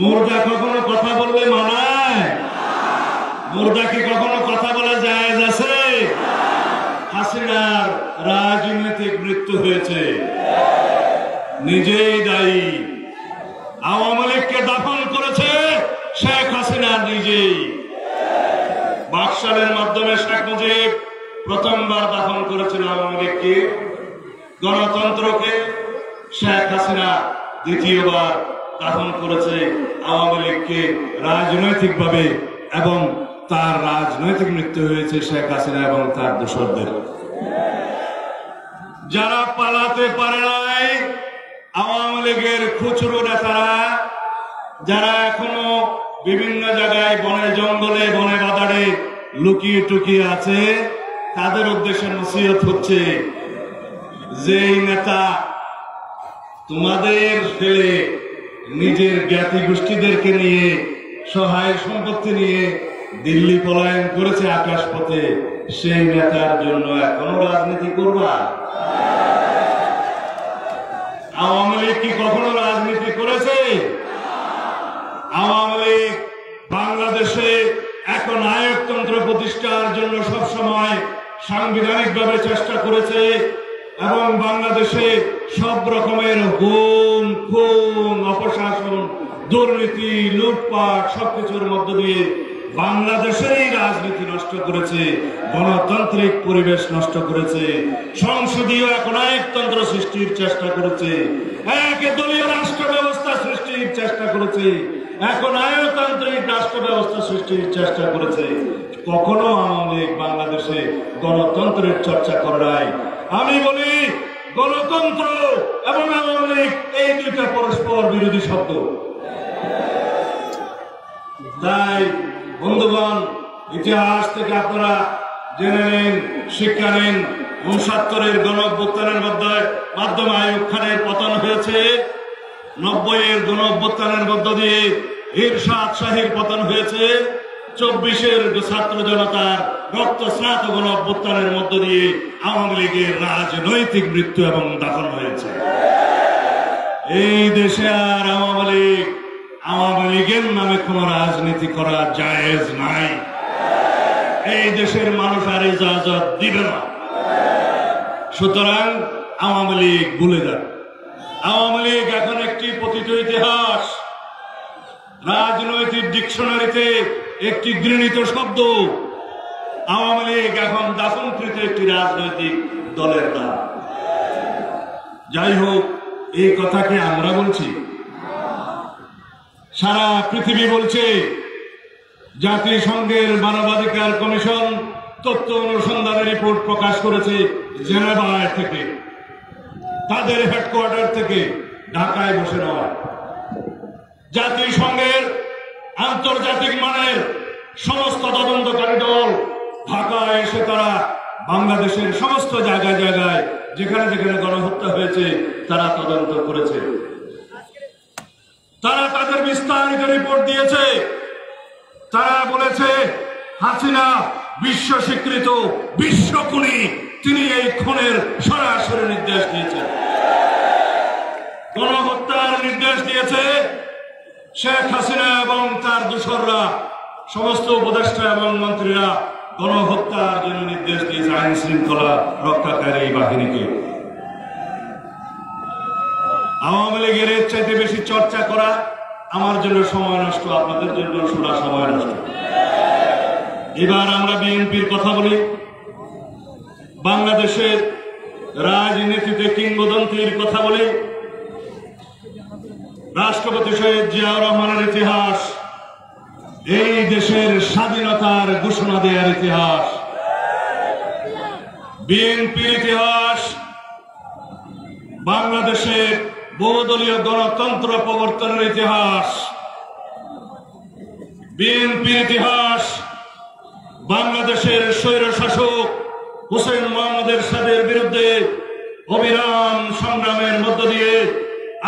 মুর্দা কখনো কথা বললে মানায়? মুর্দা কি কখনো কথা বলা জায়েজ আছে? হাসিনার রাজনৈতিক মৃত্যু হয়েছে, নিজেই দায়ী। আওয়ামী লীগকে দাফন করেছে শেখ হাসিনা নিজেই। বাকশালের মাধ্যমে শেখ মুজিব প্রথমবার দাফন করেছেন আওয়ামী লীগকে, গণতন্ত্রকে। শেখ হাসিনা দ্বিতীয়বার দাফন করেছে আওয়ামী লীগকে রাজনৈতিকভাবে, এবং তার রাজনৈতিক মৃত্যু হয়েছে শেখ হাসিনা এবং তার দোসরদের। যারা পালাতে পারে নাই আওয়ামী লীগের খুচরো নেতারা, যারা এখনো বিভিন্ন জায়গায় বনে জঙ্গলে বনে বাদারে লুকিয়ে টুকিয়ে আছে, তাদের উদ্দেশ্যে নসিহত হচ্ছে, যে নেতা তোমাদের ফেলে নিজের জ্ঞাতি গোষ্ঠীদেরকে নিয়ে সহায় সম্পত্তি নিয়ে দিল্লি পলায়ন করেছে আকাশপথে, সেই নেতার জন্য এখনো রাজনীতি করবা? আওয়ামী লীগ কি কখনো রাজনীতি করেছে? আওয়ামী লীগ বাংলাদেশে এখন নায়কতন্ত্র প্রতিষ্ঠার জন্য সবসময় সাংবিধানিকভাবে চেষ্টা করেছে, এবং বাংলাদেশে সব রকমের গুম খুন অপশাসন দুর্নীতি লুটপাট সবকিছুর মধ্য দিয়ে বাংলাদেশেরই রাজনীতি নষ্ট করেছে, গণতান্ত্রিক পরিবেশ নষ্ট করেছে, সংসদীয় এক নায়কতন্ত্র সৃষ্টির চেষ্টা করেছে, এক দলীয় রাষ্ট্র ব্যবস্থা সৃষ্টির চেষ্টা করেছে, এখন নায়কতান্ত্রিক রাষ্ট্র ব্যবস্থা সৃষ্টির চেষ্টা করেছে। কখনো আওয়ামী লীগ বাংলাদেশে গণতন্ত্রের চর্চা করে নাই। আমি বলি, গণতন্ত্র এবং আওয়ামী লীগ এই দুইটা পরস্পর বিরোধী শব্দ। তাই বন্ধুগণ, ইতিহাস থেকে আপনারা জেনে নিন, শিক্ষা নিন। 69-এর গণ-অভ্যুত্থানের মাধ্যমে আইয়ুব খানের পতন হয়েছে। 90-এর গণ-অভ্যুত্থানের মধ্য দিয়ে এরশাদ শাহীর পতন হয়েছে। 24-এর ছাত্র জনতার রক্তস্নাত গণ-অভ্যুত্থানের মধ্য দিয়ে আওয়ামী লীগের রাজনৈতিক মৃত্যু এবং দাফন হয়েছে। এই দেশে আর আওয়ামী লীগের নামে কোন রাজনীতি করা জায়েজ নাই। এই দেশের মানুষ আর ইজাজত দিবে না। সুতরাং আওয়ামী লীগ ভুলে যান। আওয়ামী লীগ এখন একটি পতিত ইতিহাস, রাজনৈতিক ডিকশনারিতে একটি ঘৃণিত শব্দ। আওয়ামী লীগ এখন দাফনকৃত একটি রাজনৈতিক দলের নাম। যাই হোক, এই কথাকে আমরা বলছি, সারা পৃথিবী বলছে। জাতিসংঘের মানবাধিকার কমিশন তথ্য অনুসন্ধানের রিপোর্ট প্রকাশ করেছে জেনেভা থেকে, তাদের হেডকোয়ার্টার থেকে, ঢাকায় বসে নয়। জাতিসংঘের আন্তর্জাতিক মানের সমস্ত তদন্তকারী দল ঢাকায় এসে তারা বাংলাদেশের সমস্ত জায়গায় জায়গায় যেখানে যেখানে গণহত্যা হয়েছে তারা তদন্ত করেছে। তারা তাদের বিস্তারিত রিপোর্ট দিয়েছে। তারা বলেছে হাসিনা বিশ্ব স্বীকৃত বিশ্বখুনি, তিনি এই খুনের সরাসরি নির্দেশ দিয়েছেন, গণহত্যার নির্দেশ দিয়েছে। শেখ হাসিনা এবং তার দোসররা সমস্ত উপদেষ্টা এবং মন্ত্রীরা গণহত্যার জন্য নির্দেশ দিয়েছে আইন শৃঙ্খলা রক্ষাকারী বাহিনীকে। আওয়ামী লীগের এর চাইতে বেশি চর্চা করা আমার জন্য সময় নষ্ট, আপনাদের জন্য শোনা সময় নষ্ট। এবার আমরা বিএনপির কথা বলি। বাংলাদেশের রাজনীতিতে কিংবদন্তির কথা বলি। রাষ্ট্রপতি শহীদ জিয়াউর রহমানের ইতিহাস, এই দেশের স্বাধীনতার ঘোষণা দেওয়ার ইতিহাস, বিএনপির ইতিহাস, বাংলাদেশের বহুদলীয় গণতন্ত্র প্রবর্তনের ইতিহাস, বিএনপির ইতিহাস, বাংলাদেশের স্বৈরশাসক হুসেইন মোহাম্মদ এরশাদের বিরুদ্ধে অবিরাম সংগ্রামের মধ্য দিয়ে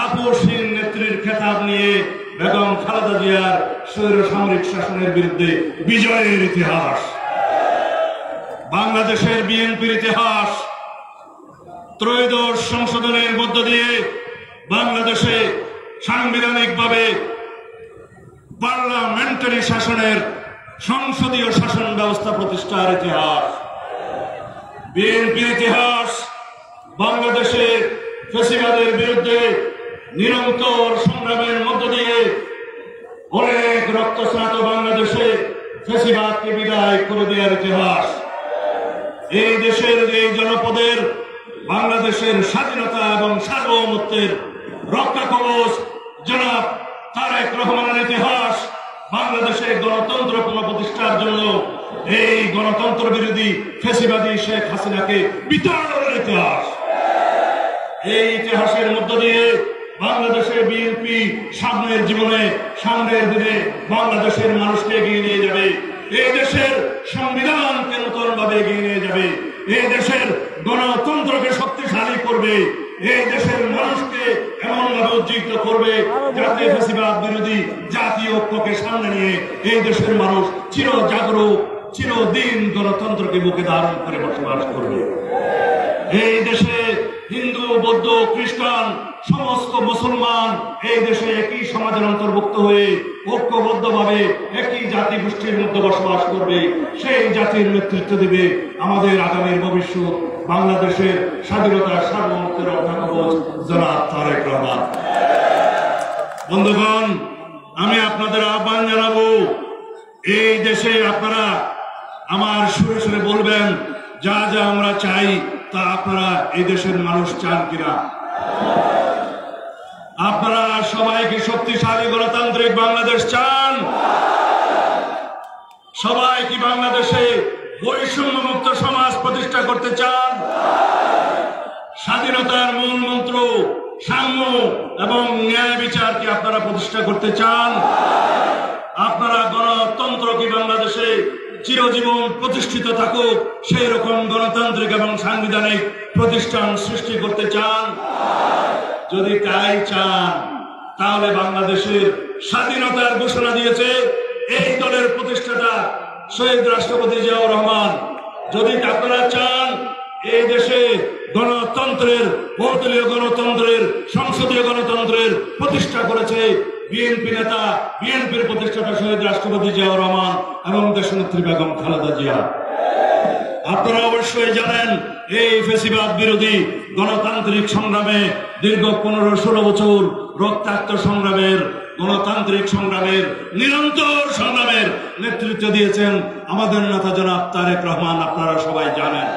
আপসহীন নেত্রীর খেতাব নিয়ে বেগম খালেদা জিয়ার স্বৈর সামরিক শাসনের বিরুদ্ধে বিজয়ের ইতিহাস, বাংলাদেশের বিএনপির ইতিহাস, ত্রয়োদশ সংশোধনের মধ্য দিয়ে বাংলাদেশে সাংবিধানিকভাবে পার্লামেন্টারি শাসনের সংসদীয় শাসন ব্যবস্থা প্রতিষ্ঠার ইতিহাস, বিএনপির ইতিহাস, বাংলাদেশে ফ্যাসিবাদের বিরুদ্ধে নিরন্তর সংগ্রামের মধ্য দিয়ে অনেক রক্তস্নাত বাংলাদেশে ফ্যাসিবাদকে বিদায় করে দেওয়ার ইতিহাস, এই দেশের এই জনপদের বাংলাদেশের স্বাধীনতা এবং সার্বভৌমত্বের রক্ষা কবচ জনাব তারেক রহমানের ইতিহাস, বাংলাদেশের গণতন্ত্র পুনঃপ্রতিষ্ঠার জন্য এই গণতন্ত্র বিরোধী ফ্যাসিবাদী শেখ হাসিনাকে বিতাড়নের ইতিহাস। এই ইতিহাসের মধ্য দিয়ে বাংলাদেশের বিএনপি সামনের জীবনে সামনের দিনে বাংলাদেশের মানুষকে এগিয়ে নিয়ে যাবে, এই দেশের সংবিধানকে নতুন ভাবে এগিয়ে নিয়ে যাবে, এই দেশের গণতন্ত্রকে শক্তিশালী করবে, এই দেশের মানুষকে এমন ভাবে উজ্জীবিত করবে যাতে ফ্যাসিবাদ বিরোধী জাতীয় ঐক্যকে সামনে নিয়ে এই দেশের মানুষ চির জাগরুক, চিরদিন গণতন্ত্রকে বুকে ধারণ করে বসবাস করবে। এই দেশে হিন্দু, বৌদ্ধ, খ্রিস্টান সমস্ত মুসলমান এই দেশে একই সমাজের অন্তর্ভুক্ত হয়ে ঐক্যবদ্ধভাবে একই জাতি গোষ্ঠীর মধ্যে বসবাস করবে। সেই জাতির নেতৃত্ব দেবে আমাদের আগামীর ভবিষ্যৎ বাংলাদেশের স্বাধীনতার সার্বভৌমত্বের রক্ষা কবচ জনাব তারেক রহমান। বন্ধুগণ, আমি আপনাদের আহ্বান জানাবো, এই দেশে আপনারা আমার সুরে সুরে বলবেন যা যা আমরা চাই তা আপনারা এই দেশের মানুষ চান কিনা। আপনারা সবাই কি শক্তিশালী গণতান্ত্রিক বাংলাদেশ চান? সবাই কি বাংলাদেশে বৈষম্য মুক্ত সমাজ প্রতিষ্ঠা করতে চান? স্বাধীনতার মূল মন্ত্র সাম্য এবং ন্যায় বিচার কি আপনারা প্রতিষ্ঠা করতে চান? আপনারা গণতন্ত্র কি বাংলাদেশে চিরজীবন প্রতিষ্ঠিত থাকুক সেই রকম গণতান্ত্রিক এবং সাংবিধানিক প্রতিষ্ঠান সৃষ্টি করতে চান? যদি তাই চান তাহলে বাংলাদেশের স্বাধীনতার ঘোষণা দিয়েছে এই দলের প্রতিষ্ঠাতা শহীদ রাষ্ট্রপতি জিয়াউর রহমান। যদি আপনারা চান এই দেশে গণতন্ত্রের, বহুদলীয় গণতন্ত্রের, সংসদীয় গণতন্ত্রের প্রতিষ্ঠা করেছে বিএনপি নেতা, বিএনপির প্রতিষ্ঠাতা শহীদ রাষ্ট্রপতি জিয়াউর রহমান এবং দেশনেত্রী বেগম খালেদা জিয়া। আপনারা অবশ্যই জানেন এই ফ্যাসিবাদ বিরোধী গণতান্ত্রিক সংগ্রামে দীর্ঘ 15-16 বছর রক্তাক্ত সংগ্রামের, গণতান্ত্রিক সংগ্রামের, নিরন্তর সংগ্রামের নেতৃত্ব দিয়েছেন আমাদের নেতা জনাব তারেক রহমান। আপনারা সবাই জানেন।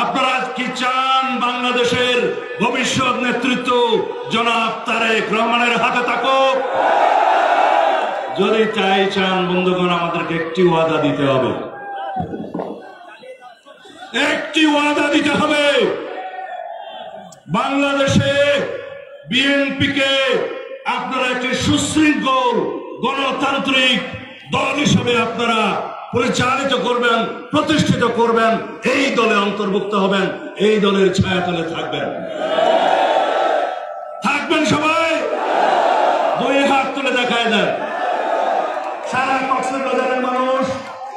আপনারা কি চান বাংলাদেশের ভবিষ্যৎ নেতৃত্ব জনাব তারেক রহমানের হাতে থাকুক? যদি তাই চান বন্ধুগণ, আমাদেরকে একটি ওয়াদা দিতে হবে, একটি ওয়াদা দিতে হবে। বাংলাদেশে বিএনপিকে আপনারা একটি সুশৃঙ্খল গণতান্ত্রিক দল হিসাবে আপনারা পরিচালিত করবেন, প্রতিষ্ঠিত করবেন, এই দলে অন্তর্ভুক্ত হবেন, এই দলের ছায়াতলে থাকবেন। থাকবেন সবাই, দুই হাত তুলে দেখায় দেন। সারা কক্সবাজারের মানুষ,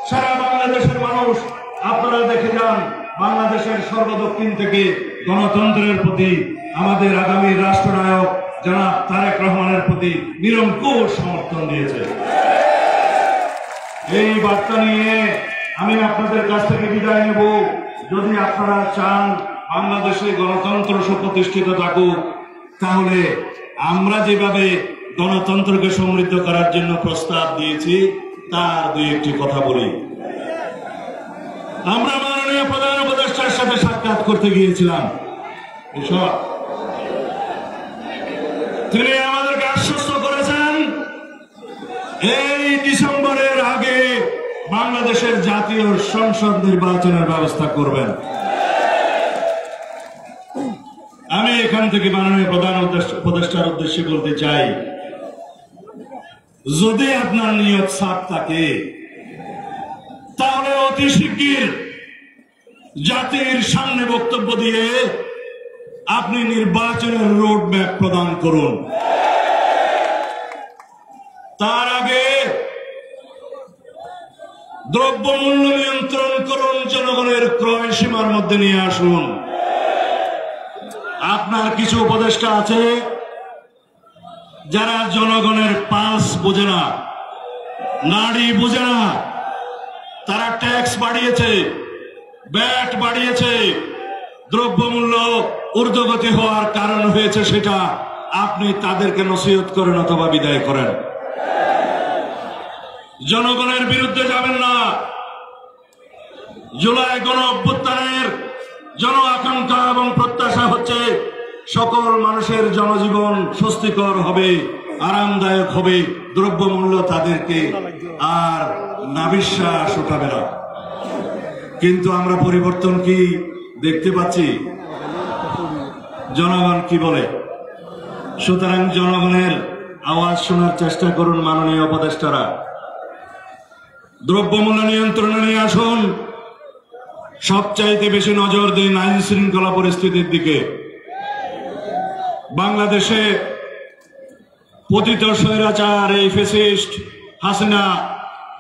সারা বাংলাদেশের মানুষ, আপনারা দেখে যান বাংলাদেশের সর্বদক্ষিণ থেকে গণতন্ত্রের প্রতি আমাদের আগামী রাষ্ট্রনায়ক জনাব তারেক রহমানের প্রতি নিরঙ্কুশ সমর্থন দিয়েছে। এই বার্তা নিয়ে আমি আপনাদের কাছ থেকে বিদায় নেব। যদি আপনারা চান বাংলাদেশে গণতন্ত্র সুপ্রতিষ্ঠিত থাকুক, তাহলে আমরা যেভাবে গণতন্ত্রকে সমৃদ্ধ করার জন্য প্রস্তাব দিয়েছি তার দুই একটি কথা বলি। আমরা মাননীয় প্রধান উপদেষ্টার সাথে সাক্ষাৎ করতে গিয়েছিলাম। তিনি আমাদেরকে আশ্বস্ত করেছেন এই ডিসেম্বরের আগে বাংলাদেশের জাতীয় সংসদ নির্বাচনের ব্যবস্থা করবেন। আমি এখান থেকে মাননীয় প্রধান উপদেষ্টার উদ্দেশ্যে বলতে চাই, যদি আপনার নিয়ত সাফ থাকে তাহলে অতি শিগগির জাতির সামনে বক্তব্য দিয়ে আপনি নির্বাচনের রোড ম্যাপ প্রদান করুন। তার আগে দ্রব্যমূল্য নিয়ন্ত্রণ করুন, জনগণের ক্রয় সীমার মধ্যে নিয়ে আসুন। আপনার কিছু উপদেষ্টা আছে যারা জনগণের পালস বোঝে না, নাড়ি বোঝে না। তারা ট্যাক্স বাড়িয়েছে, ব্যাট বাড়িয়েছে, দ্রব্যমূল্য ঊর্ধ্বগতি হওয়ার কারণ হয়েছে সেটা আপনি তাদেরকে নসিহত করেন অথবা বিদায় করেন। জনগণের বিরুদ্ধে যাবেন না। জুলাই গণ অভ্যুত্থানের জন আকাঙ্ক্ষা এবং প্রত্যাশা হচ্ছে সকল মানুষের জনজীবন স্বস্তিকর হবে, আরামদায়ক হবে, দ্রব্যমূল্য তাদেরকে আর নাবিশ্বাস উঠাবে না। কিন্তু আমরা পরিবর্তন কি দেখতে পাচ্ছি? জনগণ কি বলে? সুতরাং জনগণের আওয়াজ শোনার চেষ্টা করুন মাননীয় উপদেষ্টারা। দ্রব্যমূল্য নিয়ন্ত্রণে নিয়ে আসুন। সবচাইতে বেশি নজর দিন আইন শৃঙ্খলা পরিস্থিতির দিকে। বাংলাদেশে পতিত স্বৈরাচার এই ফ্যাসিস্ট হাসিনা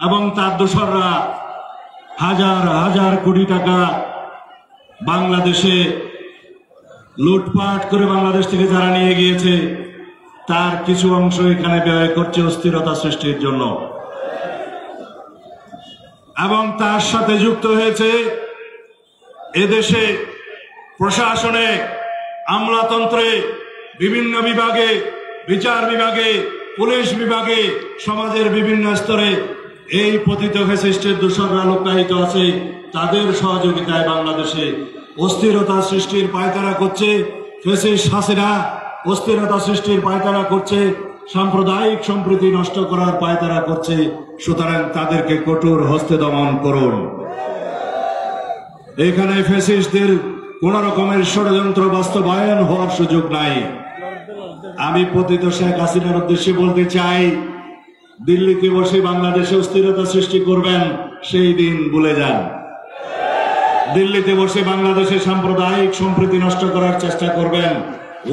এবং তার দোসররা হাজার হাজার কোটি টাকা বাংলাদেশে লুটপাট করে বাংলাদেশ থেকে যারা নিয়ে গিয়েছে তার কিছু অংশ এখানে ব্যয় করছে অস্থিরতা সৃষ্টির জন্য, এবং তার সাথে যুক্ত হয়েছে এদেশে প্রশাসনে, আমলাতন্ত্রে, বিভিন্ন বিভাগে, বিচার বিভাগে, পুলিশ বিভাগে, সমাজের বিভিন্ন স্তরে এই পতিত ফ্যাসিস্টের দোসররা লুকায়িত আছে। তাদের সহযোগিতায় বাংলাদেশে অস্থিরতা সৃষ্টির পায়তারা করছে ফ্যাসিস্ট হাসিনা, অস্থিরতা সৃষ্টির পায়তারা করছে, সাম্প্রদায়িক সম্প্রীতি নষ্ট করার পায়তারা করছে। সুতরাং তাদেরকে কঠোর হস্তে দমন করুন। এখানে ফ্যাসিস্টদের কোন রকমের ষড়যন্ত্র বাস্তবায়ন হওয়ার সুযোগ নাই। আমি পতিত শেখ হাসিনার উদ্দেশ্যে বলতে চাই, দিল্লিতে বসে বাংলাদেশে অস্থিরতা সৃষ্টি করবেন সেই দিন ভুলে যান। দিল্লিতে বসে বাংলাদেশে সাম্প্রদায়িক সম্প্রীতি নষ্ট করার চেষ্টা করবেন,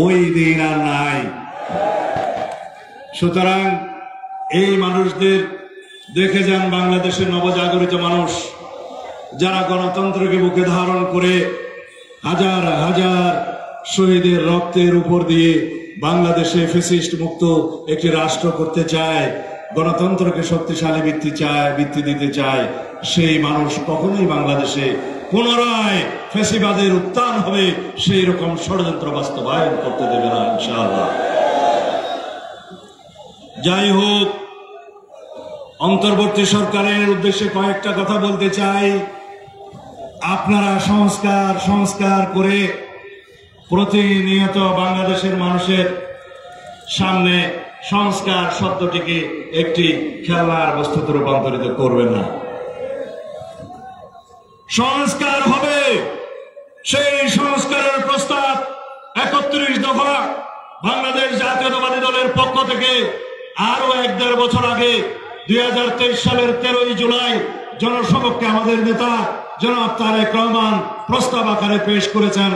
ওই দিন আর নাই। সুতরাং এই মানুষদের দেখে যান, বাংলাদেশের নবজাগরিত মানুষ যারা গণতন্ত্রকে বুকে ধারণ করে হাজার হাজার শহীদের রক্তের উপর দিয়ে বাংলাদেশে ফ্যাসিস্ট মুক্ত একটি রাষ্ট্র করতে চায়, গণতন্ত্রকে শক্তিশালী ভিত্তি দিতে চায়, সেই মানুষ কখনোই বাংলাদেশে পুনরায় ফ্যাসিবাদের উত্থান হবে সেই রকম ষড়যন্ত্র বাস্তবায়ন করতে দেবে না ইনশাআল্লাহ। যাই হোক, অন্তর্বর্তী সরকারের উদ্দেশ্যে কয়েকটা কথা বলতে চাই। আপনারা সংস্কার করে প্রতিনিয়ত বাংলাদেশের মানুষের সামনে সংস্কার শব্দটিকে একটি খেলনার বস্তুতে রূপান্তরিত করবেন না। সংস্কার হবে, সেই সংস্কারের প্রস্তাব 31 দফা বাংলাদেশ জাতীয়তাবাদী দলের পক্ষ থেকে আরো 1-1.5 বছর আগে 2023 সালের 13 জুলাই জনসমক্ষে আমাদের নেতা জনাব তারেক রহমান প্রস্তাব আকারে পেশ করেছেন,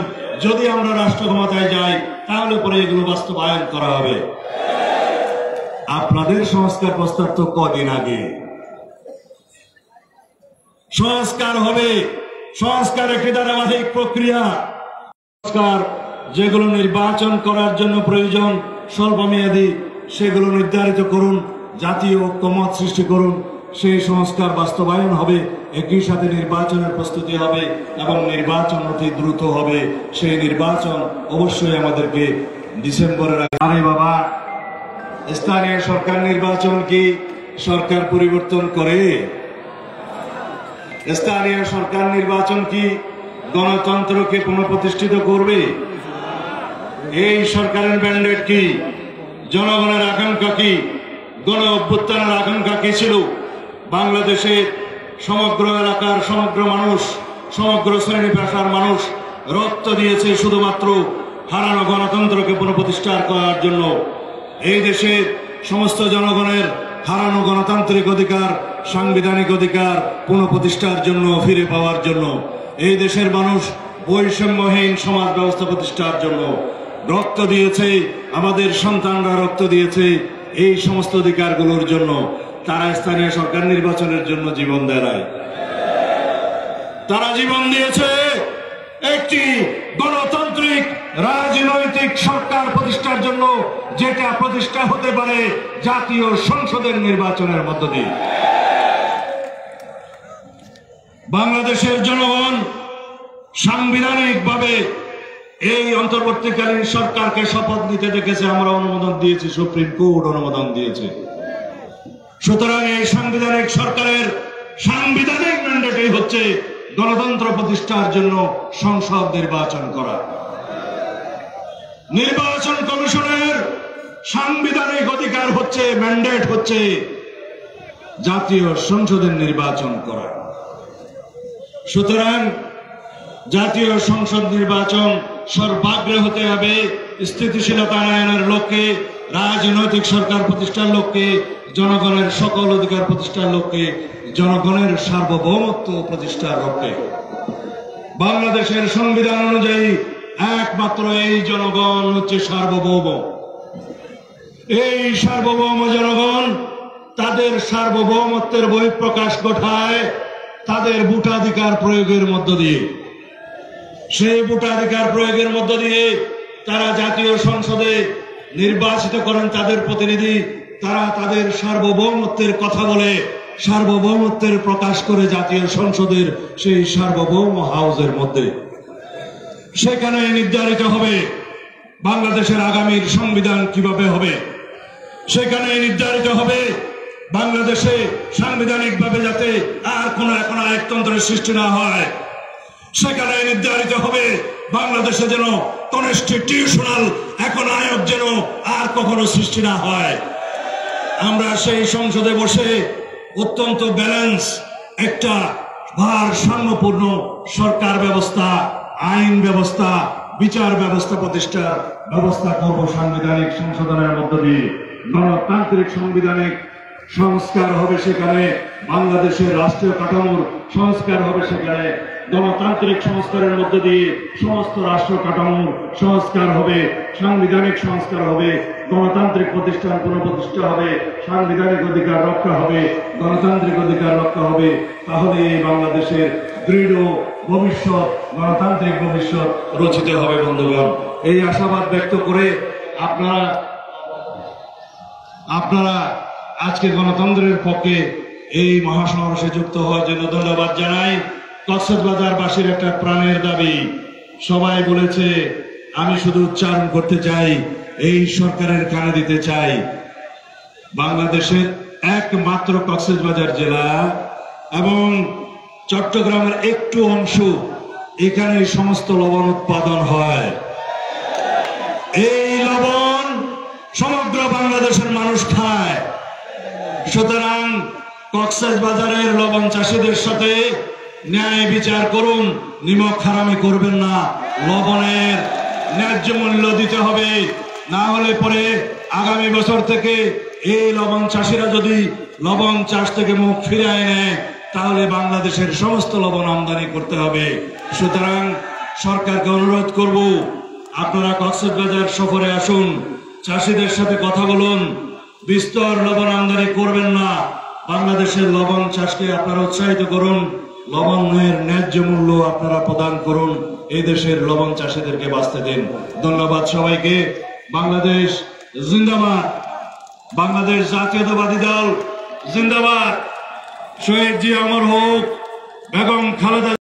যদি আমরা রাষ্ট্র ক্ষমতায় যাই তাহলে পরে এগুলো বাস্তবায়ন করা হবে। আপনাদের সংস্কার প্রস্তাব তো কদিন আগে। সংস্কার হবে, সংস্কার একটি ধারাবাহিক প্রক্রিয়া। সংস্কার যেগুলো নির্বাচন করার জন্য প্রয়োজন স্বল্পমেয়াদী, সেগুলো নির্ধারিত করুন, জাতীয় ঐক্যমত সৃষ্টি করুন, সেই সংস্কার বাস্তবায়ন হবে। একই সাথে নির্বাচনের প্রস্তুতি হবে এবং নির্বাচন অতি দ্রুত হবে। সেই নির্বাচন অবশ্যই আমাদেরকে ডিসেম্বরের আগে। আরে বাবা, স্থানীয় সরকার নির্বাচন কি সরকার পরিবর্তন করে? স্থানীয় সরকার নির্বাচন কি গণতন্ত্রকে পুনঃপ্রতিষ্ঠিত করবে? এই সরকারের ম্যান্ডেট কি? জনগণের আকাঙ্ক্ষা কি? গণ অভ্যুত্থানের আকাঙ্ক্ষা কি ছিল? বাংলাদেশের সমগ্র এলাকার সমগ্র মানুষ, সমগ্র শ্রেণী পেশার মানুষ রক্ত দিয়েছে শুধুমাত্র হারানো গণতন্ত্রকে পুনঃপ্রতিষ্ঠা করার জন্য। এই দেশের সমস্ত জনগণের হারানো গণতান্ত্রিক অধিকার, সাংবিধানিক অধিকার পুনঃপ্রতিষ্ঠার জন্য, ফিরে পাওয়ার জন্য। এই দেশের মানুষ বৈষম্যহীন সমাজ ব্যবস্থা প্রতিষ্ঠার জন্য রক্ত দিয়েছে। আমাদের সন্তানরা রক্ত দিয়েছে এই সমস্ত অধিকারগুলোর জন্য। তারা স্থানীয় সরকার নির্বাচনের জন্য জীবন দেয়। তারা জীবন দিয়েছে একটি গণতান্ত্রিক রাজনৈতিক সরকার প্রতিষ্ঠার জন্য, যেটা প্রতিষ্ঠা হতে পারে জাতীয় সংসদের নির্বাচনের মধ্য দিয়ে। বাংলাদেশের জনগণ সাংবিধানিকভাবে এই অন্তর্বর্তীকালীন সরকারকে শপথ নিতে দেখেছে, আমরা অনুমোদন দিয়েছি, সুপ্রিম কোর্ট অনুমোদন দিয়েছে। সুতরাং এই সাংবিধানিক সরকারের সাংবিধানিক ম্যান্ডেটই হচ্ছে গণতন্ত্র প্রতিষ্ঠার জন্য সংসদ নির্বাচন করা। নির্বাচন কমিশনের সাংবিধানিক অধিকার হচ্ছে, ম্যান্ডেট হচ্ছে জাতীয় সংসদের নির্বাচন করা। সুতরাং জাতীয় সংসদ নির্বাচন সর্বাগ্রে হতে হবে স্থিতিশীলতা আনয়নের লক্ষ্যে, রাজনৈতিক সরকার প্রতিষ্ঠার লক্ষ্যে, জনগণের সকল অধিকার প্রতিষ্ঠার লক্ষ্যে, জনগণের সার্বভৌমত্ব প্রতিষ্ঠার লক্ষ্যে। বাংলাদেশের সংবিধান অনুযায়ী একমাত্র এই জনগণ হচ্ছে সার্বভৌম। এই সার্বভৌম জনগণ তাদের সার্বভৌমত্বের বহিঃপ্রকাশ ঘটায় তাদের ভোটাধিকার প্রয়োগের মধ্য দিয়ে। সেই ভোটাধিকার প্রয়োগের মধ্য দিয়ে তারা জাতীয় সংসদে নির্বাচিত করেন তাদের প্রতিনিধি। তারা তাদের সার্বভৌমত্বের কথা বলে, সার্বভৌমত্বের প্রকাশ করে জাতীয় সংসদের সেই সার্বভৌম হাউসের মধ্যে। সেখানে নির্ধারিত হবে বাংলাদেশের আগামীর সংবিধান কিভাবে হবে। সেখানে নির্ধারিত হবে বাংলাদেশে সাংবিধানিকভাবে যাতে আর কোন এখন আয়কতন্ত্রের সৃষ্টি না হয়। সেখানে নির্ধারিত হবে বাংলাদেশে যেন কনস্টিটিউশনাল এখন আয়োগ যেন আর কখনো সৃষ্টি না হয়। আমরা সেই সংসদে বসে অত্যন্ত ব্যালেন্স একটা ভারসাম্যপূর্ণ সরকার ব্যবস্থা, আইন ব্যবস্থা, বিচার ব্যবস্থা প্রতিষ্ঠার ব্যবস্থা করব সাংবিধানিক সংশোধনের মধ্য দিয়ে। গণতান্ত্রিক সাংবিধানিক সংস্কার হবে সেখানে, বাংলাদেশের রাষ্ট্রীয় কাঠামোর সংস্কার হবে সেখানে, গণতান্ত্রিক সংস্কারের মধ্য দিয়ে সমস্ত রাষ্ট্র কাঠামোর সংস্কার হবে, সাংবিধানিক সংস্কার হবে, গণতান্ত্রিক প্রতিষ্ঠান পুনঃপ্রতিষ্ঠা হবে, সাংবিধানিক অধিকার রক্ষা হবে, গণতান্ত্রিক অধিকার রক্ষা হবে। তাহলে এই বাংলাদেশের দৃঢ় ভবিষ্যৎ, গণতান্ত্রিক ভবিষ্যৎ রচিত হবে। বন্ধুগণ, এই আশাবাদ ব্যক্ত করে আপনারা আজকে গণতন্ত্রের পক্ষে এই মহাসমাবেশে যুক্ত হওয়ার জন্য ধন্যবাদ জানাই। কক্সবাজারবাসীর একটা প্রাণের দাবি, সবাই বলেছে, আমি শুধু উচ্চারণ করতে চাই, এই সরকারের কানে দিতে চাই। বাংলাদেশের একমাত্র কক্সবাজার জেলা এবং চট্টগ্রামের একটু অংশ, এখানে সমস্ত লবণ উৎপাদন হয়। এই লবণ সমগ্র বাংলাদেশের মানুষ খায়। সুতরাং কক্সবাজারের লবণ চাষীদের সাথে ন্যায় বিচার করুন, নিমক হারামি করবেন না। লবণের ন্যায্য মূল্য দিতে হবে, না হলে পরে আগামী বছর থেকে এই লবণ চাষীরা যদি লবণ চাষ থেকে মুখ ফিরায় নেয় তাহলে বাংলাদেশের সমস্ত লবণ আমদানি করতে হবে। সুতরাং সরকারকে অনুরোধ করব, আপনারা কক্সবাজার সফরে আসুন, চাষিদের সাথে কথা বলুন, বিস্তর লবণ আমদানি করবেন না, বাংলাদেশের লবণ চাষকে আপনারা উৎসাহিত করুন, লবণের ন্যায্য মূল্য আপনারা প্রদান করুন, এই দেশের লবণ চাষিদেরকে বাঁচতে দিন। ধন্যবাদ সবাইকে। বাংলাদেশ জিন্দাবাদ, বাংলাদেশ জাতীয়তাবাদী দল জিন্দাবাদ, শহীদ জি অমর হোক, বেগম খালেদা